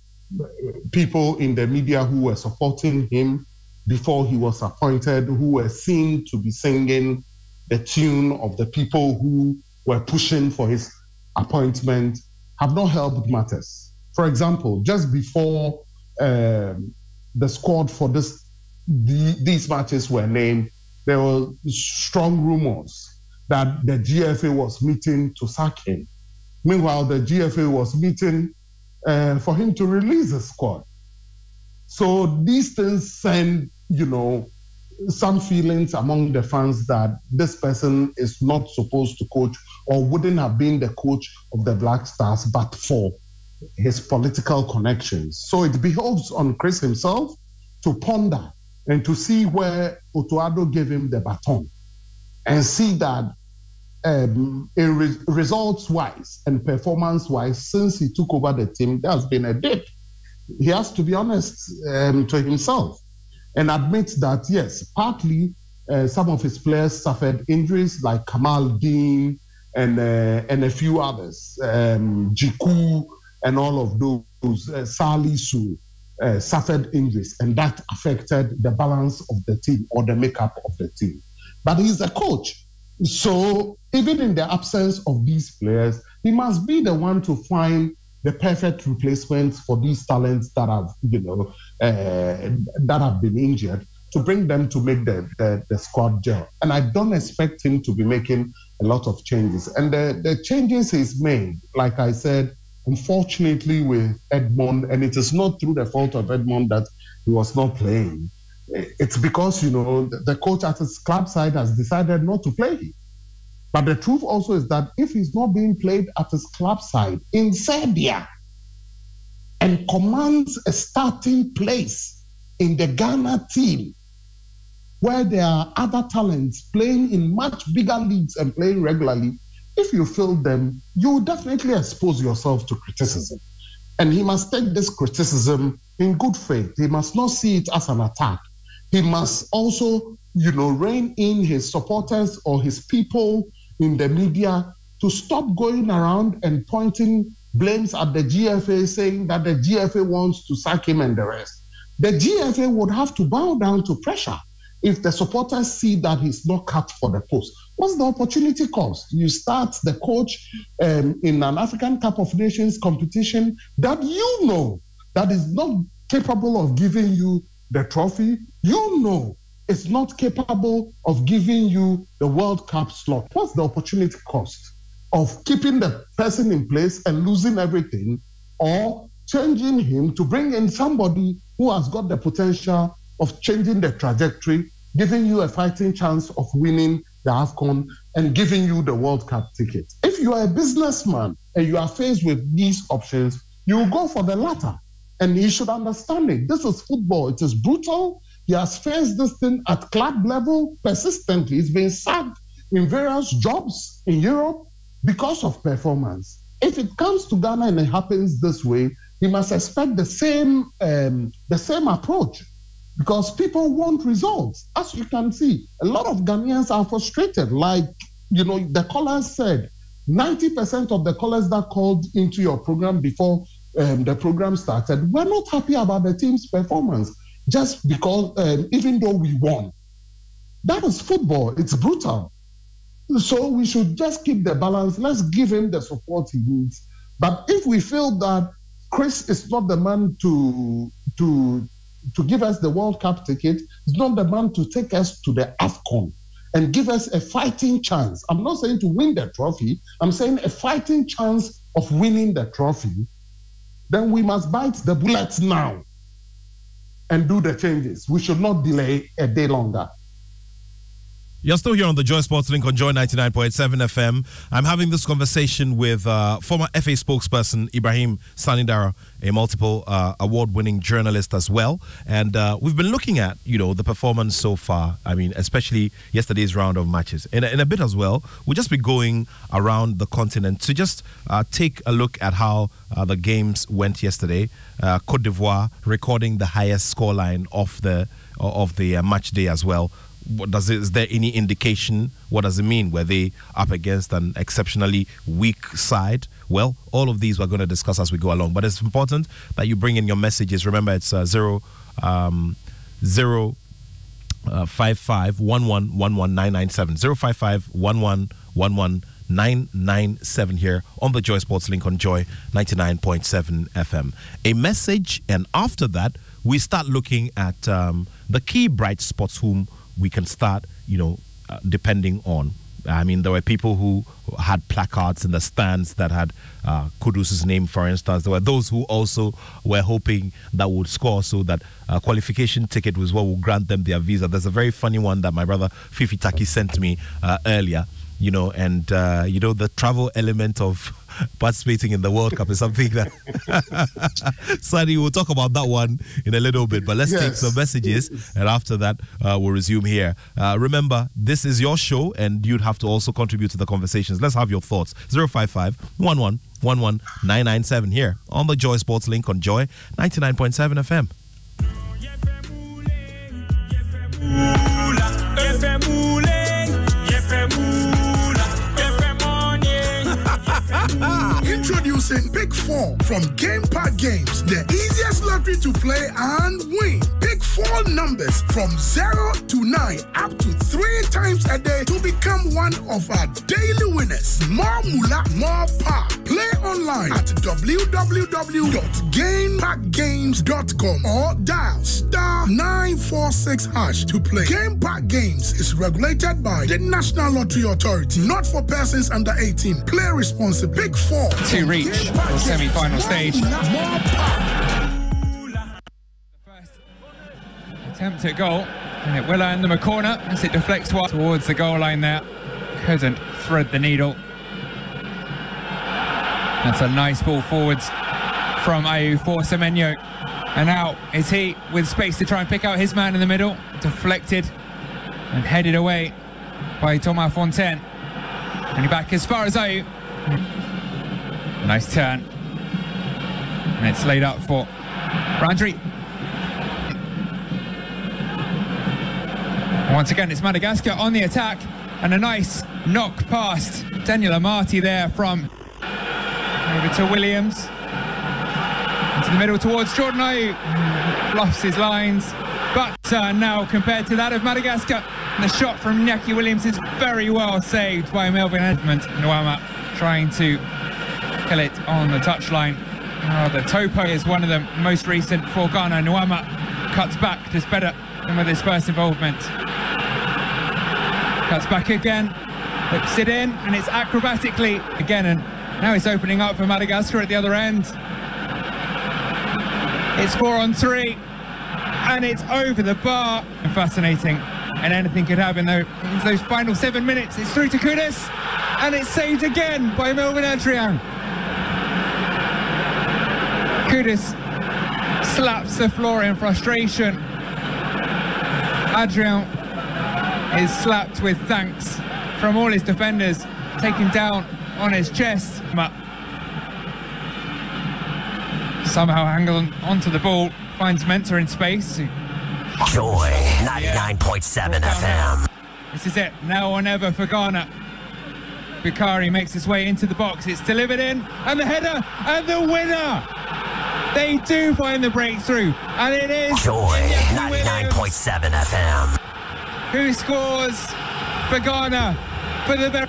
people in the media who were supporting him before he was appointed, who were seen to be singing the tune of the people who were pushing for his appointment, have not helped matters. For example, just before the squad for these matches were named, there were strong rumors that the GFA was meeting to sack him. Meanwhile, the GFA was meeting for him to release the squad. So these things send, some feelings among the fans that this person is not supposed to coach or wouldn't have been the coach of the Black Stars but for his political connections. So it behoves on Chris himself to ponder and to see where Otuado gave him the baton and see that results-wise and performance-wise, since he took over the team, there's been a dip. He has to be honest to himself and admit that, yes, partly some of his players suffered injuries like Kamal Dean and a few others, Jiku and all of those, Salisu suffered injuries, and that affected the balance of the team or the makeup of the team. But he's a coach. So even in the absence of these players, he must be the one to find the perfect replacements for these talents that have, that have been injured, to bring them to make the squad gel. And I don't expect him to be making a lot of changes. And the changes he's made, like I said, unfortunately with Edmond, and it is not through the fault of Edmond that he was not playing. It's because, the coach at his club side has decided not to play him. But the truth also is that if he's not being played at his club side in Serbia and commands a starting place in the Ghana team, where there are other talents playing in much bigger leagues and playing regularly, if you feel them, you definitely expose yourself to criticism. And he must take this criticism in good faith. He must not see it as an attack. He must also, rein in his supporters or his people in the media to stop going around and pointing blames at the GFA, saying that the GFA wants to sack him and the rest. The GFA would have to bow down to pressure if the supporters see that he's not cut for the post. What's the opportunity cost? You start the coach in an African Cup of Nations competition that that is not capable of giving you the trophy, you know it's not capable of giving you the World Cup slot. What's the opportunity cost of keeping the person in place and losing everything, or changing him to bring in somebody who has got the potential of changing the trajectory, giving you a fighting chance of winning the AFCON and giving you the World Cup ticket? If you are a businessman and you are faced with these options, you will go for the latter. And he should understand it. This is football. It is brutal. He has faced this thing at club level persistently. He's been sacked in various jobs in Europe because of performance. If it comes to Ghana and it happens this way, he must expect the same approach, because people want results. As you can see, a lot of Ghanaians are frustrated. Like, the callers said, 90% of the callers that called into your program before the program started were not happy about the team's performance, just because, even though we won. That is football. It's brutal. So we should just keep the balance. Let's give him the support he needs. But if we feel that Chris is not the man to give us the World Cup ticket, he's not the man to take us to the AFCON and give us a fighting chance. I'm not saying to win the trophy. I'm saying a fighting chance of winning the trophy. Then we must bite the bullets now and do the changes. We should not delay a day longer. You're still here on the Joy Sports Link on Joy 99.7 FM. I'm having this conversation with former FA spokesperson Ibrahim Sanidara, a multiple award-winning journalist as well. And we've been looking at, the performance so far. I mean, especially yesterday's round of matches. In a bit as well, we'll just be going around the continent to just take a look at how the games went yesterday. Côte d'Ivoire recording the highest scoreline of the match day as well. Is there any indication? What does it mean? Were they up against an exceptionally weak side? Well, all of these we're going to discuss as we go along. But it's important that you bring in your messages. Remember, it's 055 1111997 055 1111997 here on the Joy Sports Link on Joy 99.7 FM. A message, and after that, we start looking at the key bright spots whom we can start, depending on. I mean, there were people who had placards in the stands that had Kudus's name, for instance. There were those who also were hoping that would score so that qualification ticket was what would grant them their visa. There's a very funny one that my brother Fifi Taki sent me earlier, the travel element of participating in the World Cup is something that Sunny, we'll talk about that one in a little bit, but let's take some messages and after that we'll resume here. Remember, this is your show and you'd have to also contribute to the conversations. Let's have your thoughts. 055 1111997 here on the Joy Sports Link on Joy 99.7 FM. Introducing Pick 4 from Game Park Games, the easiest lottery to play and win. Pick 4 numbers from 0 to 9 up to 3 times a day to become one of our daily winners. More moolah, more power. Play online at www.gameparkgames.com or dial *946# to play. Game Park Games is regulated by the National Lottery Authority, not for persons under 18. Play responsibly. Pick 4 to reach the semi-final stage. The first attempt at goal, and it will earn them a corner as it deflects towards the goal line there. Couldn't thread the needle. That's a nice ball forwards from Ayew for Semenyo. And now is he with space to try and pick out his man in the middle. Deflected and headed away by Thomas Fontaine. And he back as far as Ayew. Nice turn. And it's laid up for Randri. Once again, it's Madagascar on the attack. And a nice knock past Daniel Amati there from over to Williams. Into the middle towards Jordan Ayew. Bluffs his lines. But now compared to that of Madagascar, the shot from Nyaki Williams is very well saved by Melvin Edmund. Nwama trying to kill it on the touchline. The Topo is one of the most recent for Ghana. Nwama cuts back just better than with his first involvement. Cuts back again, hooks it in, and it's acrobatically again, and now it's opening up for Madagascar at the other end. It's 4-on-3, and it's over the bar. Fascinating, and anything could happen though. In those final 7 minutes, it's through to Kudus, and it's saved again by Melvin Adrian. Kudus slaps the floor in frustration. Adrian is slapped with thanks from all his defenders, taken down on his chest. Somehow hanging onto the ball, finds Mensah in space. Joy 99.7 FM. This is it, now or never for Ghana. Bukari makes his way into the box, it's delivered in, and the header, and the winner! They do find the breakthrough, and it is Joy 99.7 FM. Who scores for Ghana for the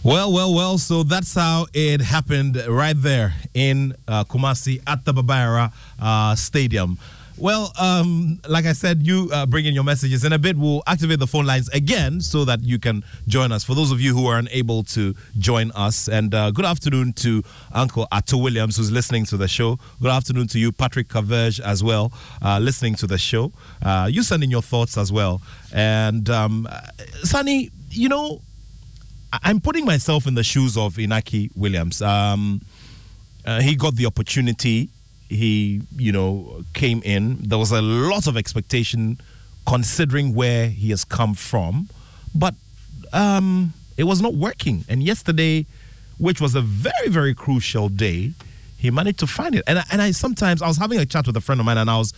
Well, so that's how it happened right there in Kumasi at the Babayara Stadium. Well, like I said, you bring in your messages. In a bit, we'll activate the phone lines again so that you can join us. For those of you who are unable to join us, and good afternoon to Uncle Atto Williams, who's listening to the show. Good afternoon to you, Patrick Caverge, as well, listening to the show. You send in your thoughts as well. And, Sunny, you know, I'm putting myself in the shoes of Inaki Williams. He got the opportunity. He, came in. There was a lot of expectation considering where he has come from. But it was not working. And yesterday, which was a very, very crucial day, he managed to find it. And I sometimes, I was having a chat with a friend of mine, and I was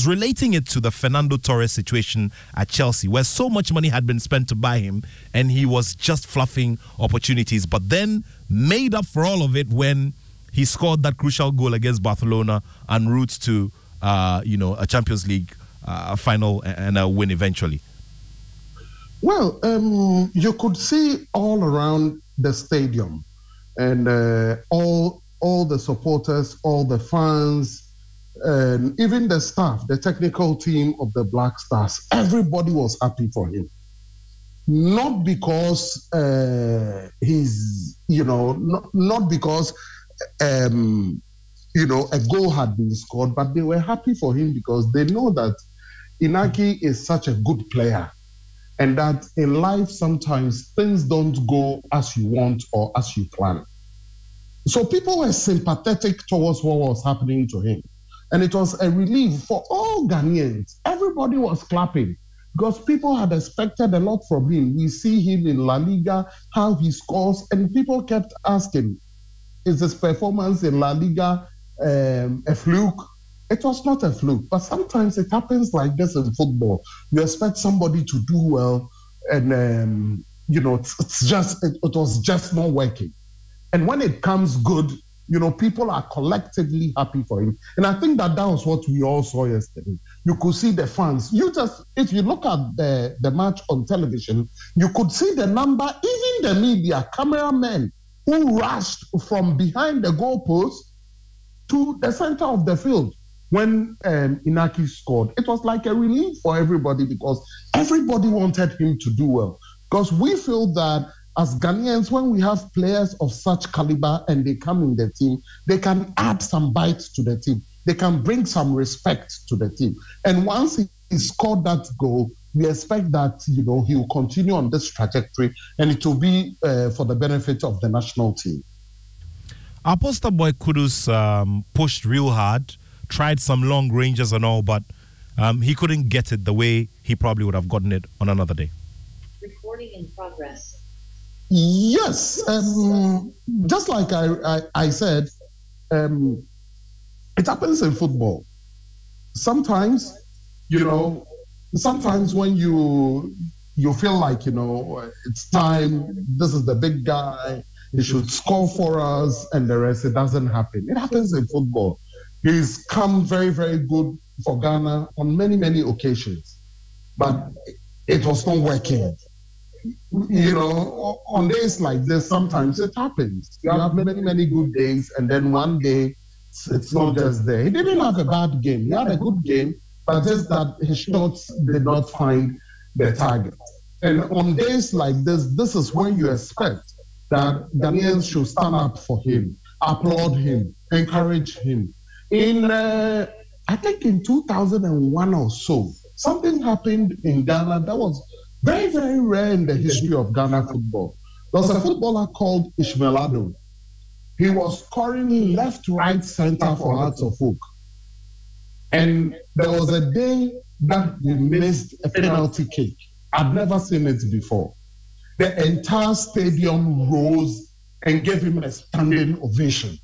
relating it to the Fernando Torres situation at Chelsea, where so much money had been spent to buy him, and he was just fluffing opportunities, but then made up for all of it when he scored that crucial goal against Barcelona en route to, a Champions League final and a win eventually. Well, you could see all around the stadium, and all the supporters, all the fans, and even the staff, the technical team of the Black Stars, everybody was happy for him. Not because he's, not because, a goal had been scored, but they were happy for him because they know that Inaki is such a good player, and that in life sometimes things don't go as you want or as you plan. So people were sympathetic towards what was happening to him. And it was a relief for all Ghanaians. Everybody was clapping because people had expected a lot from him. We see him in La Liga, how he scores, and people kept asking, is his performance in La Liga a fluke? It was not a fluke, but sometimes it happens like this in football. You expect somebody to do well, and it was just not working. And when it comes good, people are collectively happy for him. And I think that was what we all saw yesterday. You could see the fans. If you look at the match on television, you could see the number, even the media, cameramen who rushed from behind the goalpost to the center of the field when Inaki scored. It was like a relief for everybody because everybody wanted him to do well. Because we feel that as Ghanaians, when we have players of such caliber and they come in the team, they can add some bites to the team. They can bring some respect to the team. And once he scored that goal, we expect that, he will continue on this trajectory and it will be for the benefit of the national team. Our poster boy Kudus pushed real hard, tried some long ranges and all, but he couldn't get it the way he probably would have gotten it on another day. Recording in progress. Yes, just like I said, it happens in football. Sometimes, sometimes when you feel like, it's time, this is the big guy, he should score for us, and the rest, it doesn't happen. It happens in football. He's come very, very good for Ghana on many, many occasions, but it was not working. On days like this, sometimes it happens. You have many, many good days, and then one day it's not just there. He didn't have a bad game. He had a good game, but just that his shots did not find the target. And on days like this is when you expect that Ghanaians should stand up for him, applaud him, encourage him. I think in 2001 or so, something happened in Ghana that was very, very rare in the history of Ghana football. There was a footballer called Ishmael Ado. He was scoring left, right, center for Hearts of Oak. And there was a day that we missed a penalty kick. I'd never seen it before. The entire stadium rose and gave him a standing ovation.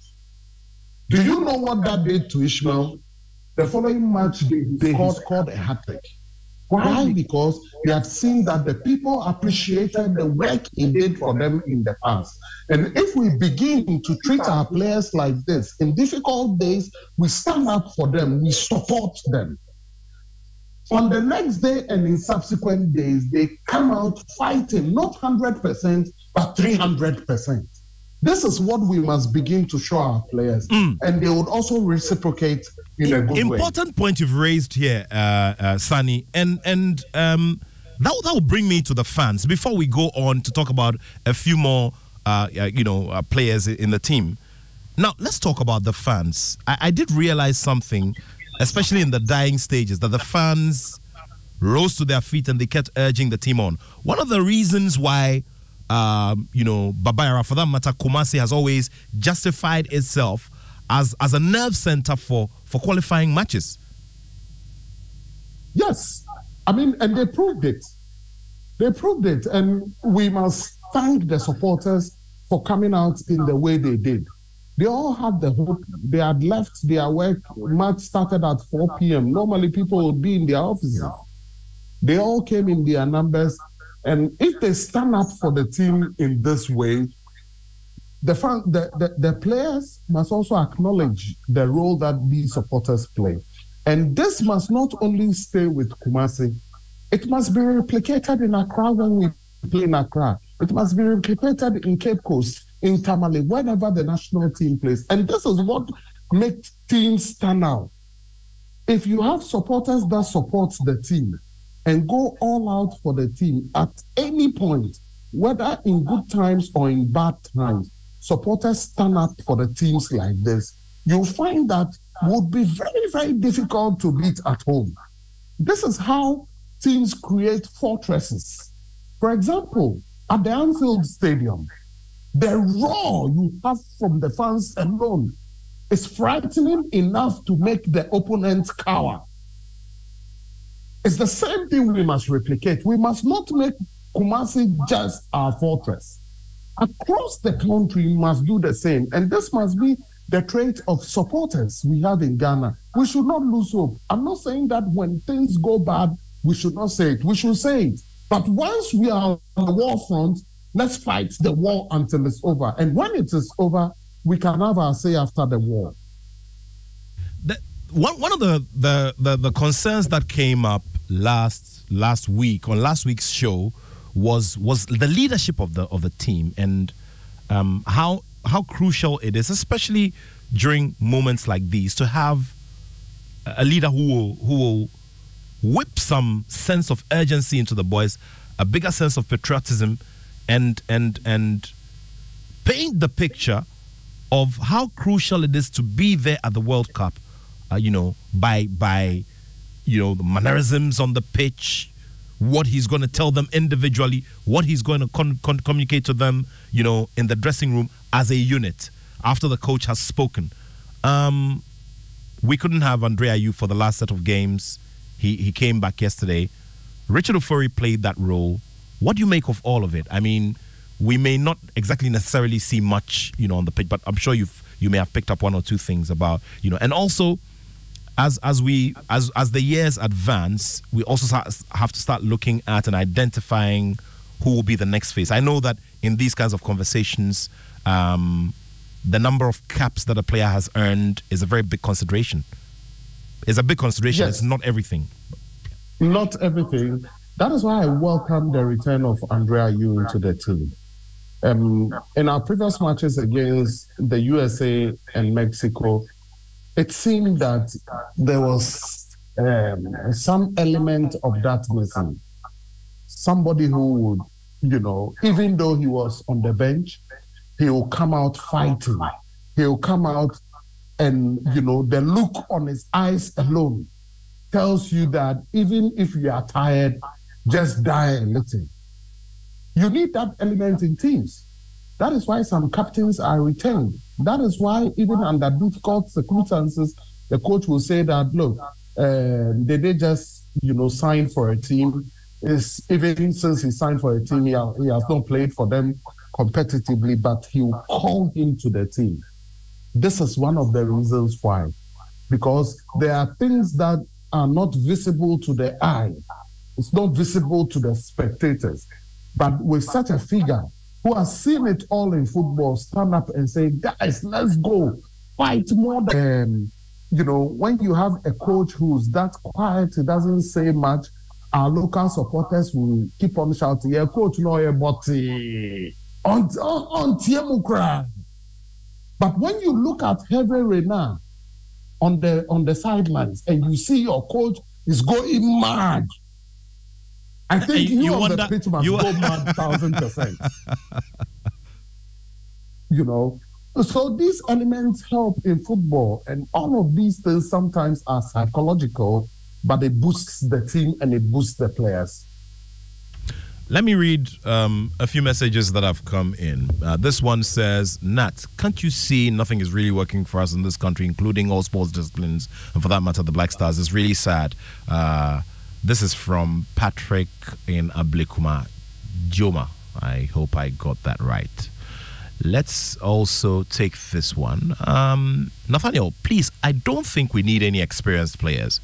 Do you know what that did to Ishmael? The following match, they scored a hat-trick. Why? Because they had seen that the people appreciated the work he did for them in the past. And if we begin to treat our players like this, in difficult days, we stand up for them, we support them. On the next day and in subsequent days, they come out fighting, not 100%, but 300%. This is what we must begin to show our players. And they would also reciprocate in a good way. Important point you've raised here, Sani. And that will bring me to the fans. Before we go on to talk about a few more, players in the team. Now, let's talk about the fans. I did realize something, especially in the dying stages, that the fans rose to their feet and they kept urging the team on. One of the reasons why Babayara, for that matter, Kumasi has always justified itself as a nerve center for qualifying matches. Yes. I mean, and they proved it. They proved it. And we must thank the supporters for coming out in the way they did. They all had the hope. They had left their work. Match started at 4 p.m. Normally, people would be in their offices. They all came in their numbers. And if they stand up for the team in this way, the players must also acknowledge the role that these supporters play. And this must not only stay with Kumasi, it must be replicated in Accra when we play in Accra. It must be replicated in Cape Coast, in Tamale, whenever the national team plays. And this is what makes teams stand out. If you have supporters that support the team, and go all out for the team at any point, whether in good times or in bad times, supporters stand up for the teams like this, you'll find that would be very, very difficult to beat at home. This is how teams create fortresses. For example, at the Anfield Stadium, the roar you have from the fans alone is frightening enough to make the opponent cower. It's the same thing we must replicate. We must not make Kumasi just our fortress. Across the country, we must do the same. And this must be the trait of supporters we have in Ghana. We should not lose hope. I'm not saying that when things go bad, we should not say it. We should say it. But once we are on the war front, let's fight the war until it's over. And when it is over, we can have our say after the war. One of the concerns that came up last week on last week's show was the leadership of the team and how crucial it is, especially during moments like these, to have a leader who will whip some sense of urgency into the boys, a bigger sense of patriotism, and paint the picture of how crucial it is to be there at the World Cup. By the mannerisms on the pitch, what he's going to tell them individually, what he's going to communicate to them, in the dressing room as a unit after the coach has spoken. We couldn't have Andre Ayew for the last set of games. He came back yesterday. Richard Ofori played that role. What do you make of all of it? I mean, we may not exactly necessarily see much, on the pitch, but I'm sure you may have picked up one or two things about, and also as the years advance, we also have to start looking at and identifying who will be the next face. I know that in these kinds of conversations, the number of caps that a player has earned is a very big consideration. It's a big consideration. Yes. It's not everything. Not everything. That is why I welcome the return of Andre Ayew into the team. In our previous matches against the USA and Mexico, it seemed that there was some element of that missing. Somebody who would, even though he was on the bench, he will come out fighting. He will come out and, the look on his eyes alone tells you that even if you are tired, just die a little. You need that element in teams. That is why some captains are retained. That is why even under difficult circumstances, the coach will say that, look, they just, sign for a team. Even since he signed for a team, he has not played for them competitively, but he will call him to the team. This is one of the reasons why. Because there are things that are not visible to the eye. It's not visible to the spectators. But with such a figure who has seen it all in football, stand up and say, guys, let's go. Fight more than, when you have a coach who's that quiet, he doesn't say much, our local supporters will keep on shouting, yeah, coach, no, yeah, but on Tiemukra. But when you look at Hervé Renard on the sidelines and you see your coach is going mad, I think you on the pitch must go mad 1,000%. So these elements help in football, and all of these things sometimes are psychological, but it boosts the team and it boosts the players. Let me read a few messages that have come in. This one says, Nat, can't you see nothing is really working for us in this country, including all sports disciplines, and for that matter, the Black Stars? It's really sad. This is from Patrick in Ablekuma, Joma. I hope I got that right. Let's also take this one. Nathaniel, please, I don't think we need any experienced players.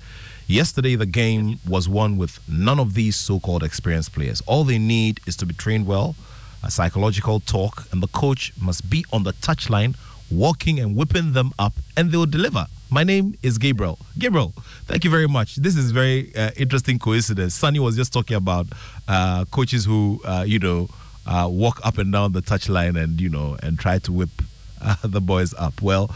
Yesterday, the game was won with none of these so-called experienced players. All they need is to be trained well, a psychological talk, and the coach must be on the touchline, walking and whipping them up, and they'll deliver. My name is Gabriel. Gabriel, thank you very much. This is very interesting coincidence. Sunny was just talking about coaches who, walk up and down the touchline and try to whip the boys up. Well,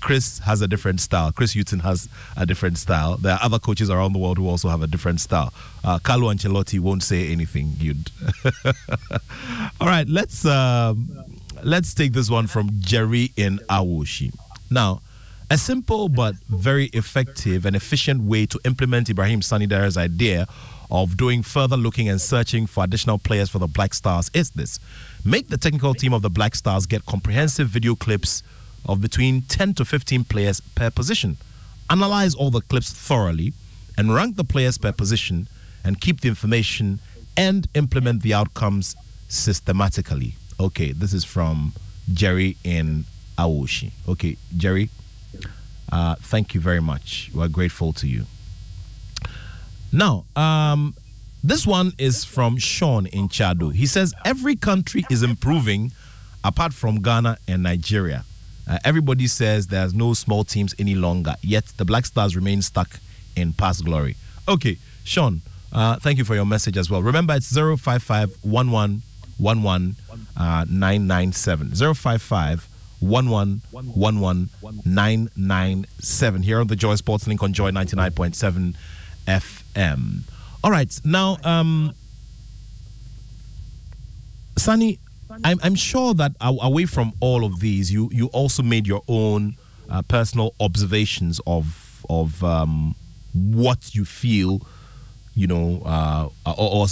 Chris has a different style. Chris Hughton has a different style. There are other coaches around the world who also have a different style. Carlo Ancelotti won't say anything. All right, let's take this one from Jerry in Awoshi. Now, a simple but very effective and efficient way to implement Ibrahim Sanidar's idea of doing further looking and searching for additional players for the Black Stars is this. Make the technical team of the Black Stars get comprehensive video clips of between 10 to 15 players per position. Analyze all the clips thoroughly and rank the players per position and keep the information and implement the outcomes systematically. Okay, this is from Jerry in Awoshi. Okay, Jerry, thank you very much. We're grateful to you. Now, this one is from Sean in Chado. He says, every country is improving apart from Ghana and Nigeria. Everybody says there's no small teams any longer, yet the Black Stars remain stuck in past glory. Okay, Sean, thank you for your message as well. Remember, it's 055-11-11-997. 055-11-11-997 here on the Joy Sports Link on Joy 99.7 FM. All right, now, Sunny, I'm sure that away from all of these, you also made your own personal observations of what you feel, or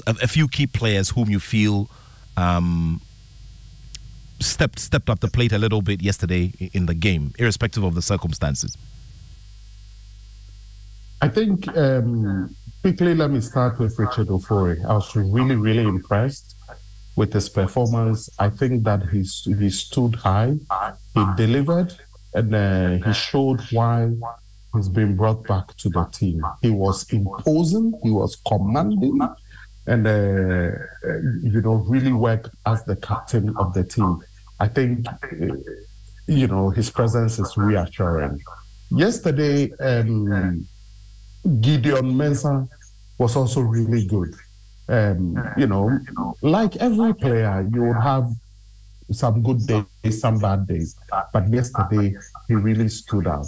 a few key players whom you feel stepped up the plate a little bit yesterday in the game, irrespective of the circumstances. I think, quickly, let me start with Richard Ofori. I was really, really impressed with his performance. I think that he stood high, he delivered, and he showed why he's been brought back to the team. He was imposing, he was commanding, and really worked as the captain of the team. I think, his presence is reassuring. Yesterday, Gideon Mensah was also really good. Like every player, you would have some good days, some bad days. But yesterday, he really stood out.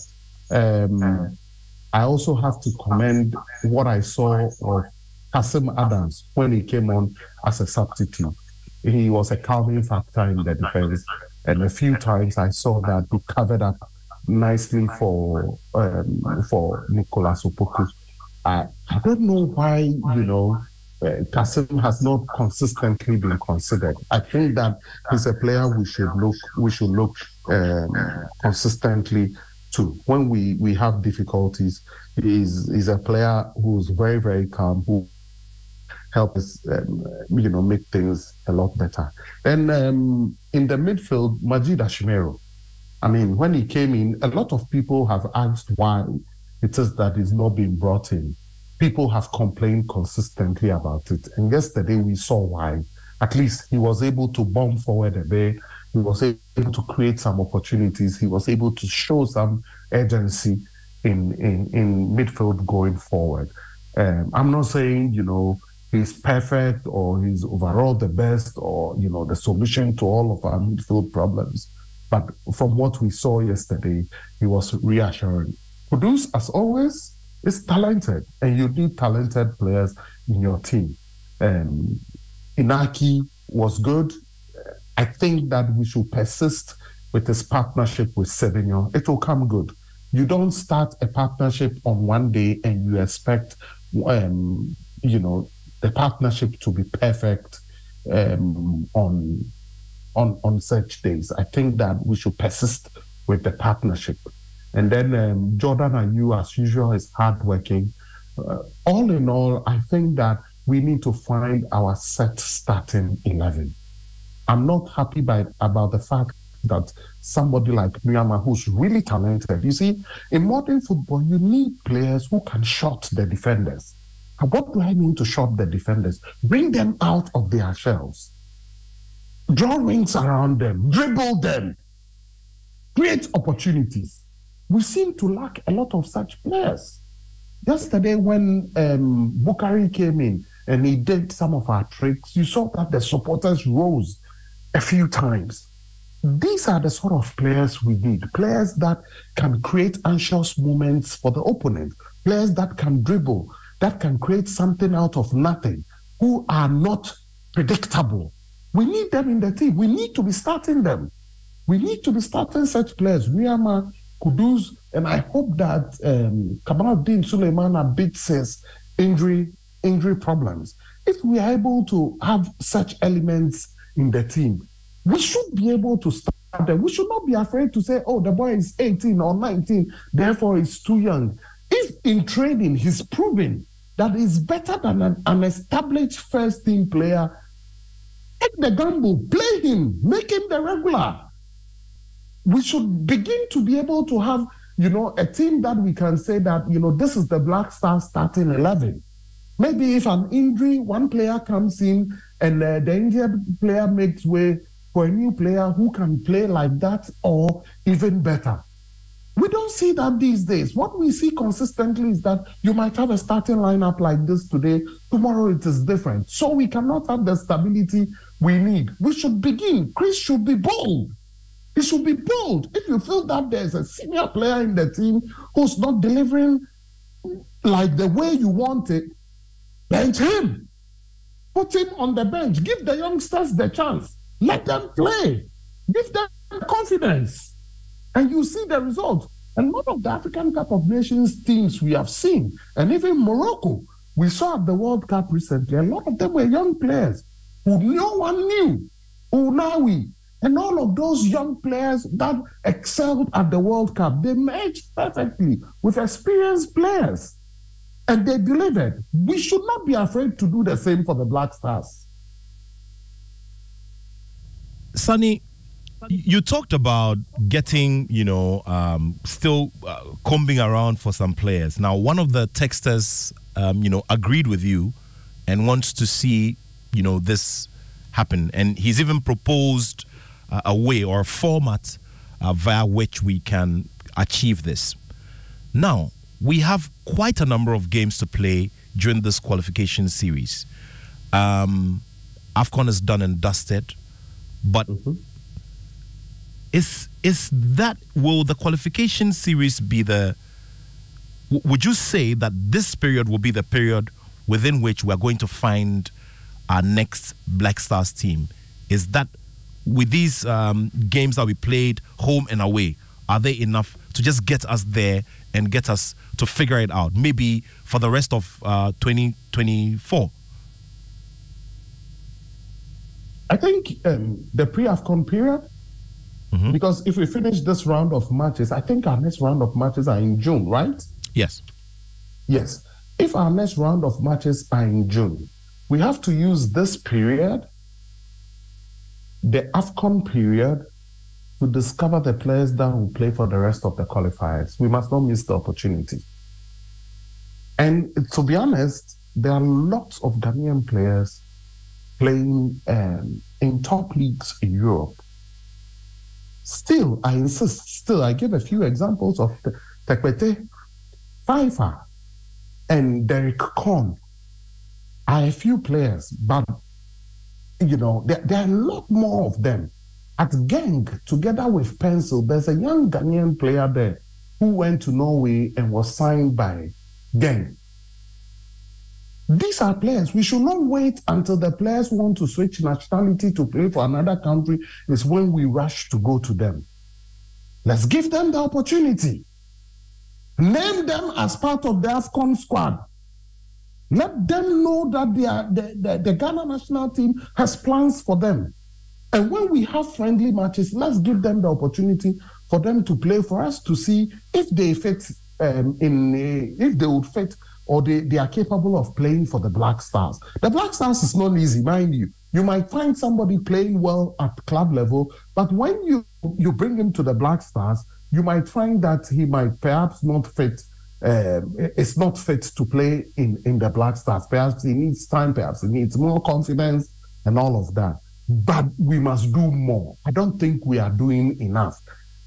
I also have to commend what I saw of Kasim Adams when he came on as a substitute. He was a calming factor in the defense, and a few times I saw that he covered up nicely for Nicolas Opoku. I don't know why, Kasim has not consistently been considered. I think that he's a player we should look consistently to. When we have difficulties, he's a player who's very, very calm, who helps us, make things a lot better. And in the midfield, Majid Ashimero. I mean, when he came in, a lot of people have asked why it is that he's not being brought in. People have complained consistently about it. And yesterday we saw why. At least he was able to bomb forward a bit. He was able to create some opportunities. He was able to show some urgency in midfield going forward. I'm not saying, he's perfect or he's overall the best or, the solution to all of our midfield problems. But from what we saw yesterday, he was reassuring. Kudus, as always, is talented, and you need talented players in your team. Inaki was good. I think that we should persist with this partnership with Sevenyo. It will come good. You don't start a partnership on one day and you expect, the partnership to be perfect on such days. I think that we should persist with the partnership. And then Jordan Ayew, as usual, is hardworking. All in all, I think that we need to find our set starting 11. I'm not happy about the fact that somebody like Muyama, who's really talented. You see, in modern football, you need players who can shut the defenders. And what do I mean to shut the defenders? Bring them out of their shells. Draw rings around them. Dribble them. Create opportunities. We seem to lack a lot of such players. Yesterday, when Bukari came in and he did some of our tricks, you saw that the supporters rose a few times. These are the sort of players we need. Players that can create anxious moments for the opponent. Players that can dribble, that can create something out of nothing, who are not predictable. We need them in the team. We need to be starting them. We need to be starting such players. Muyama, Kudus, and I hope that Kamaluddin Suleiman beats his injury problems. If we are able to have such elements in the team, we should be able to start them. We should not be afraid to say, oh, the boy is 18 or 19, therefore he's too young. If in training he's proven that he's better than an established first team player, take the gamble, play him, make him the regular. We should begin to be able to have, a team that we can say that, this is the Black Stars starting 11. Maybe if an injury, one player comes in and the injured player makes way for a new player who can play like that or even better. We don't see that these days. What we see consistently is that you might have a starting lineup like this today, tomorrow it is different. So we cannot have the stability we need. We should begin. Chris should be bold. He should be bold. If you feel that there's a senior player in the team who's not delivering like the way you want it, bench him. Put him on the bench. Give the youngsters the chance. Let them play. Give them confidence. And you see the result. And one of the African Cup of Nations teams we have seen, and even Morocco, we saw at the World Cup recently, a lot of them were young players who no one knew. Unawi, and all of those young players that excelled at the World Cup, they merged perfectly with experienced players. And they delivered. We should not be afraid to do the same for the Black Stars. Sonny, you talked about getting, still combing around for some players. Now, one of the texters, agreed with you and wants to see, this happen. And he's even proposed a way or a format via which we can achieve this. Now, we have quite a number of games to play during this qualification series. AFCON is done and dusted, but Will the qualification series be would you say that this period will be the period within which we're going to find our next Black Stars team? Is that, with these games that we played home and away, are they enough to just get us there and get us to figure it out, maybe for the rest of 2024? I think the pre-AFCON period, because if we finish this round of matches, I think our next round of matches are in June, right? Yes. Yes. If our next round of matches are in June, we have to use this period, the AFCON period, to discover the players that will play for the rest of the qualifiers. We must not miss the opportunity. And to be honest, there are lots of Ghanaian players playing in top leagues in Europe. Still, I insist, I give a few examples of Tekwete, Pfeiffer, and Derek Korn are a few players, but there are a lot more of them. At Genk, together with Pencil, there's a young Ghanaian player there who went to Norway and was signed by Genk. These are players. We should not wait until the players want to switch nationality to play for another country. Is when we rush to go to them. Let's give them the opportunity. Name them as part of the AFCON squad. Let them know that the Ghana national team has plans for them. And when we have friendly matches, let's give them the opportunity for them to play for us to see if they fit if they would fit or they are capable of playing for the Black Stars. The Black Stars is not easy, mind you. You might find somebody playing well at club level, but when you bring him to the Black Stars, you might find that he might perhaps not fit. It's not fit to play in the Black Stars. Perhaps he needs time, perhaps he needs more confidence and all of that. But we must do more. I don't think we are doing enough.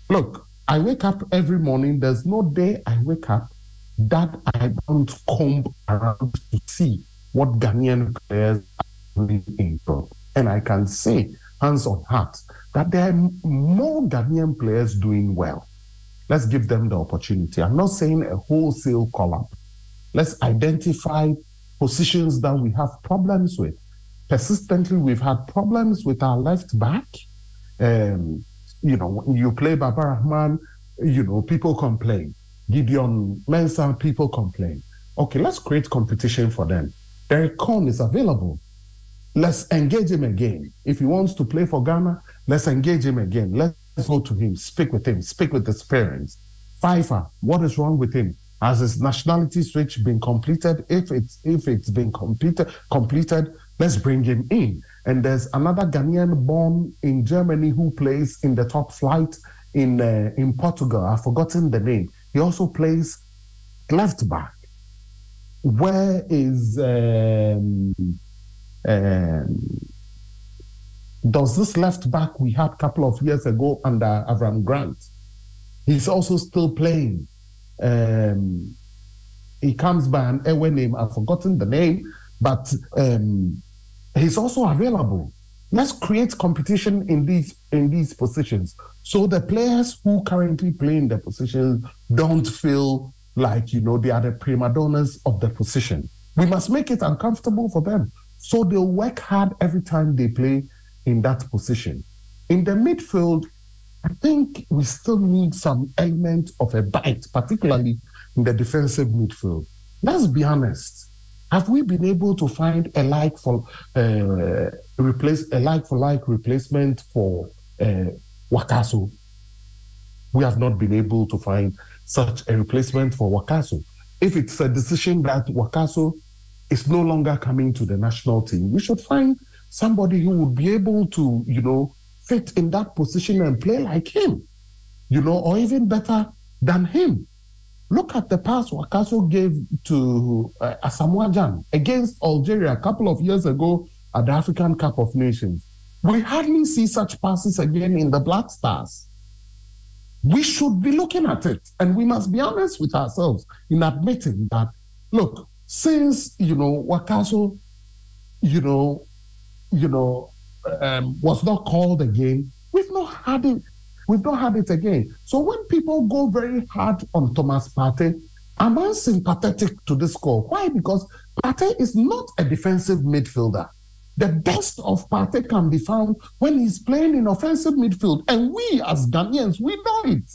Look, I wake up every morning. There's no day I wake up that I don't comb around to see what Ghanaian players are doing in Europe. And I can say, hands on heart, that there are more Ghanaian players doing well. Let's give them the opportunity. I'm not saying a wholesale call-up. Let's identify positions that we have problems with. Persistently, we've had problems with our left back. When you play Baba Rahman, people complain. Gideon Mensah, people complain. Okay, let's create competition for them. Derek Korn is available. Let's engage him again. If he wants to play for Ghana, let's engage him again. Let's go to him, speak with his parents. Pfeiffer, what is wrong with him? Has his nationality switch been completed? If it's been completed, let's bring him in. And there's another Ghanaian born in Germany who plays in the top flight in Portugal. I've forgotten the name. He also plays left back. Where is does this left back we had a couple of years ago under Avram Grant? He's also still playing. He comes by an Ewe name. I've forgotten the name, but he's also available. Let's create competition in these positions so the players who currently play in the positions don't feel like they are the prima donnas of the position. We must make it uncomfortable for them so they'll work hard every time they play in that position. In the midfield, I think we still need some element of a bite, particularly in the defensive midfield. Let's be honest. Have we been able to find a like-for-like replacement for Wakaso? We have not been able to find such a replacement for Wakaso. If it's a decision that Wakaso is no longer coming to the national team, we should find somebody who would be able to, fit in that position and play like him, or even better than him. Look at the pass Wakaso gave to Asamoah Gyan against Algeria a couple of years ago at the African Cup of Nations. We hardly see such passes again in the Black Stars. We should be looking at it, and we must be honest with ourselves in admitting that, look, since, Wakaso, was not called again, we've not had We've not had it again. So when people go very hard on Thomas Partey, I'm unsympathetic to this call. Why? Because Partey is not a defensive midfielder. The best of Partey can be found when he's playing in offensive midfield. And we as Ghanaians, we know it.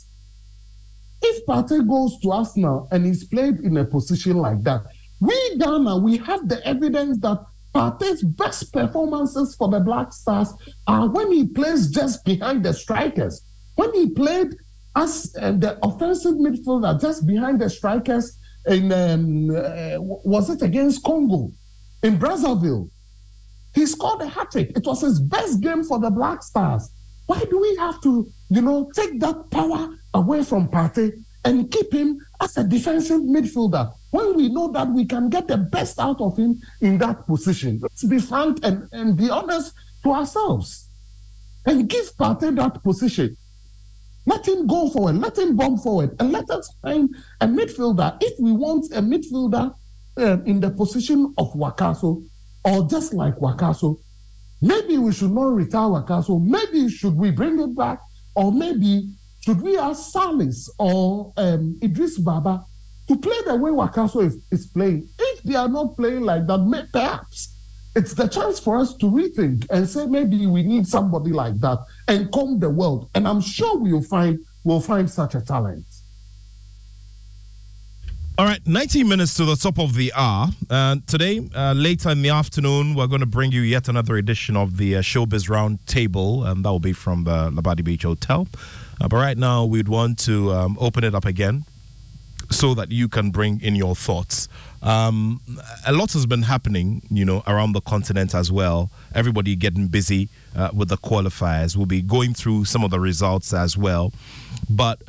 If Partey goes to Arsenal and he's played in a position like that, we Ghana, we have the evidence that Partey's best performances for the Black Stars are when he plays just behind the strikers. When he played as the offensive midfielder just behind the strikers in, was it against Congo? In Brazzaville. He scored a hat-trick. It was his best game for the Black Stars. Why do we have to, take that power away from Partey and keep him as a defensive midfielder when we know that we can get the best out of him in that position? Let's be frank and be honest to ourselves and give Partey that position. Let him go forward, let him bomb forward, and let us find a midfielder. If we want a midfielder in the position of Wakaso, or just like Wakaso, maybe we should not retire Wakaso. Maybe should we bring it back? Or maybe should we ask Salis or Idris Baba to play the way Wakaso is playing? If they are not playing like that, perhaps it's the chance for us to rethink and say maybe we need somebody like that and comb the world. And I'm sure we'll find such a talent. All right, 19 minutes to the top of the hour. Today, later in the afternoon, we're going to bring you yet another edition of the Showbiz Round Table, and that will be from the Labadi Beach Hotel. But right now, we'd want to open it up again so that you can bring in your thoughts. A lot has been happening, around the continent as well. Everybody getting busy with the qualifiers. We'll be going through some of the results as well. But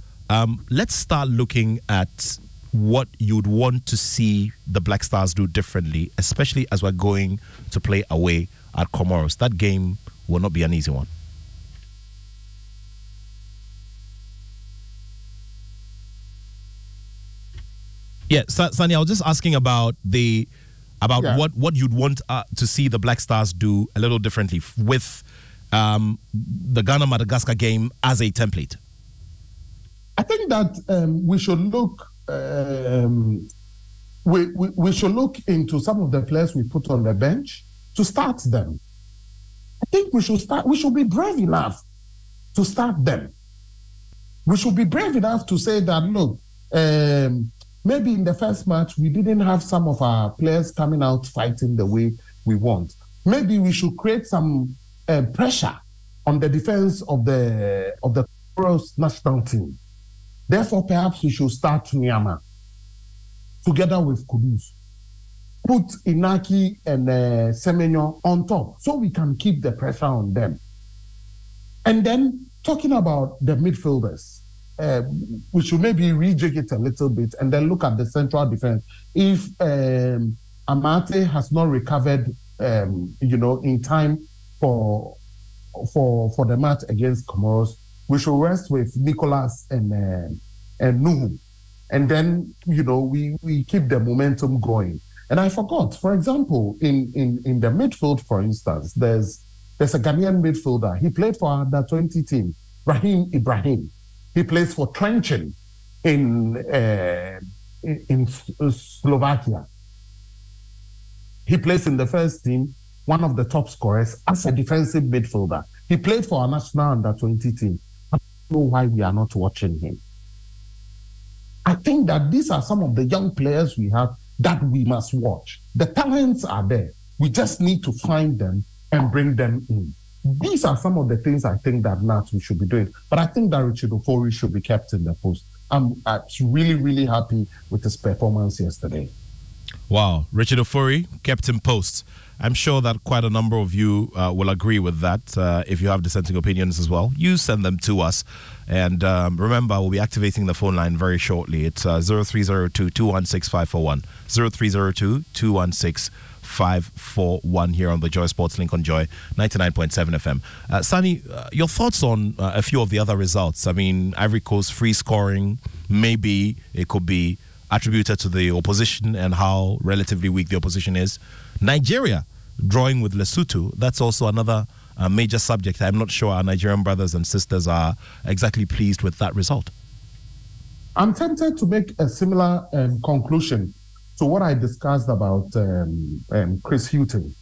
let's start looking at what you'd want to see the Black Stars do differently, especially as we're going to play away at Comoros. That game will not be an easy one. Yeah, Sani, I was just asking about what you'd want to see the Black Stars do a little differently with the Ghana-Madagascar game as a template. I think that we should look. We should look into some of the players we put on the bench to start them. I think we should be brave enough to start them. We should be brave enough to say that, look, maybe in the first match we didn't have some of our players coming out fighting the way we want. Maybe we should create some pressure on the defense of the national team. Therefore, perhaps we should start Nyama together with Kudus. Put Inaki and Semenyo on top so we can keep the pressure on them. And then talking about the midfielders, we should maybe rejig it a little bit and then look at the central defense. If Amate has not recovered, in time for the match against Comoros, we should rest with Nicholas and Nuhu. And then, we keep the momentum going. And I forgot, for example, in the midfield, for instance, there's a Ghanaian midfielder. He played for the 20 team, Rahim Ibrahim. He plays for Trenčín in Slovakia. He plays in the first team, one of the top scorers, as a defensive midfielder. He played for our national under 20 team. I don't know why we are not watching him. I think that these are some of the young players we have that we must watch. The talents are there. We just need to find them and bring them in. These are some of the things I think that we should be doing. But I think that Richard Ofori should be kept in the post. I'm really, really happy with his performance yesterday. Wow, Richard Ofori kept in post. I'm sure that quite a number of you will agree with that. If you have dissenting opinions as well, you send them to us. And remember, we'll be activating the phone line very shortly. It's 0302-216-541. 0302-216-541 here on the Joy Sports Link on Joy 99.7 FM. Sani, your thoughts on a few of the other results? I mean, Ivory Coast free scoring, maybe it could be attributed to the opposition and how relatively weak the opposition is. Nigeria drawing with Lesotho, that's also another major subject. I'm not sure our Nigerian brothers and sisters are exactly pleased with that result. I'm tempted to make a similar conclusion to what I discussed about Chris Hughton.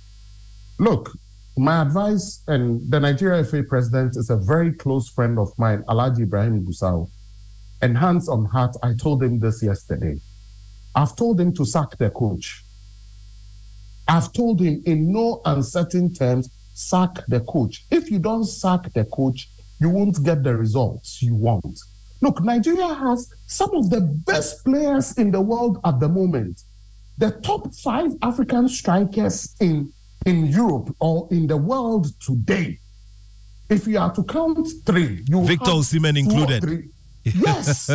Look, my advice, and the Nigeria FA president is a very close friend of mine, Alhaji Ibrahim Gusau, and hands on heart, I told him this yesterday. I've told him to sack the coach. I've told him in no uncertain terms, sack the coach. If you don't sack the coach, you won't get the results you want. Look, Nigeria has some of the best players in the world at the moment. The top 5 African strikers in Europe or in the world today. If you are to count 3, you Victor Osimhen included. Yes.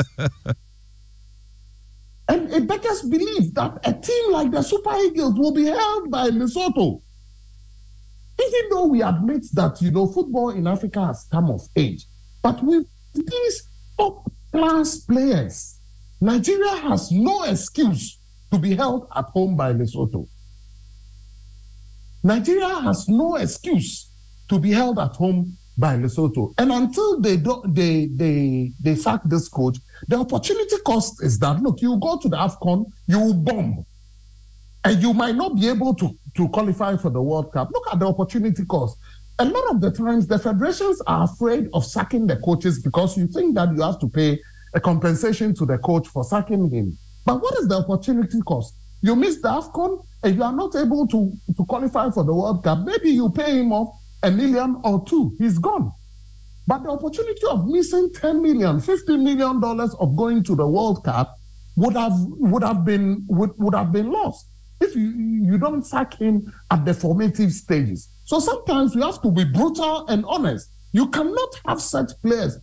And it beggars belief that a team like the Super Eagles will be held by Lesotho. Even though we admit that, football in Africa has come of age, but with these top-class players, Nigeria has no excuse to be held at home by Lesotho. Nigeria has no excuse to be held at home by Lesotho. And until they sack this coach, the opportunity cost is that, look, you go to the AFCON, you will bomb. And you might not be able to qualify for the World Cup. Look at the opportunity cost. A lot of the times, the federations are afraid of sacking the coaches because you think that you have to pay a compensation to the coach for sacking him. But what is the opportunity cost? You miss the AFCON and you are not able to qualify for the World Cup. Maybe you pay him off $1 million or $2 million. He's gone. But the opportunity of missing $10 million, $50 million of going to the World Cup would have been lost if you don't sack him at the formative stages. So sometimes we have to be brutal and honest. You cannot have such players.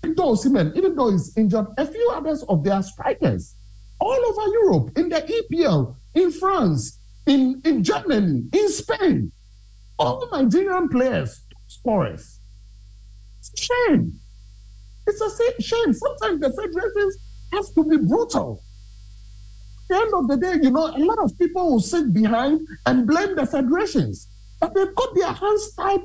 Victor Osimhen, even though he's injured, a few others of their strikers all over Europe, in the EPL, in France, in Germany, in Spain, all Nigerian players, scorers. It's a shame. It's a shame. Sometimes the federations have to be brutal. At the end of the day, a lot of people will sit behind and blame the federations. But they've got their hands tied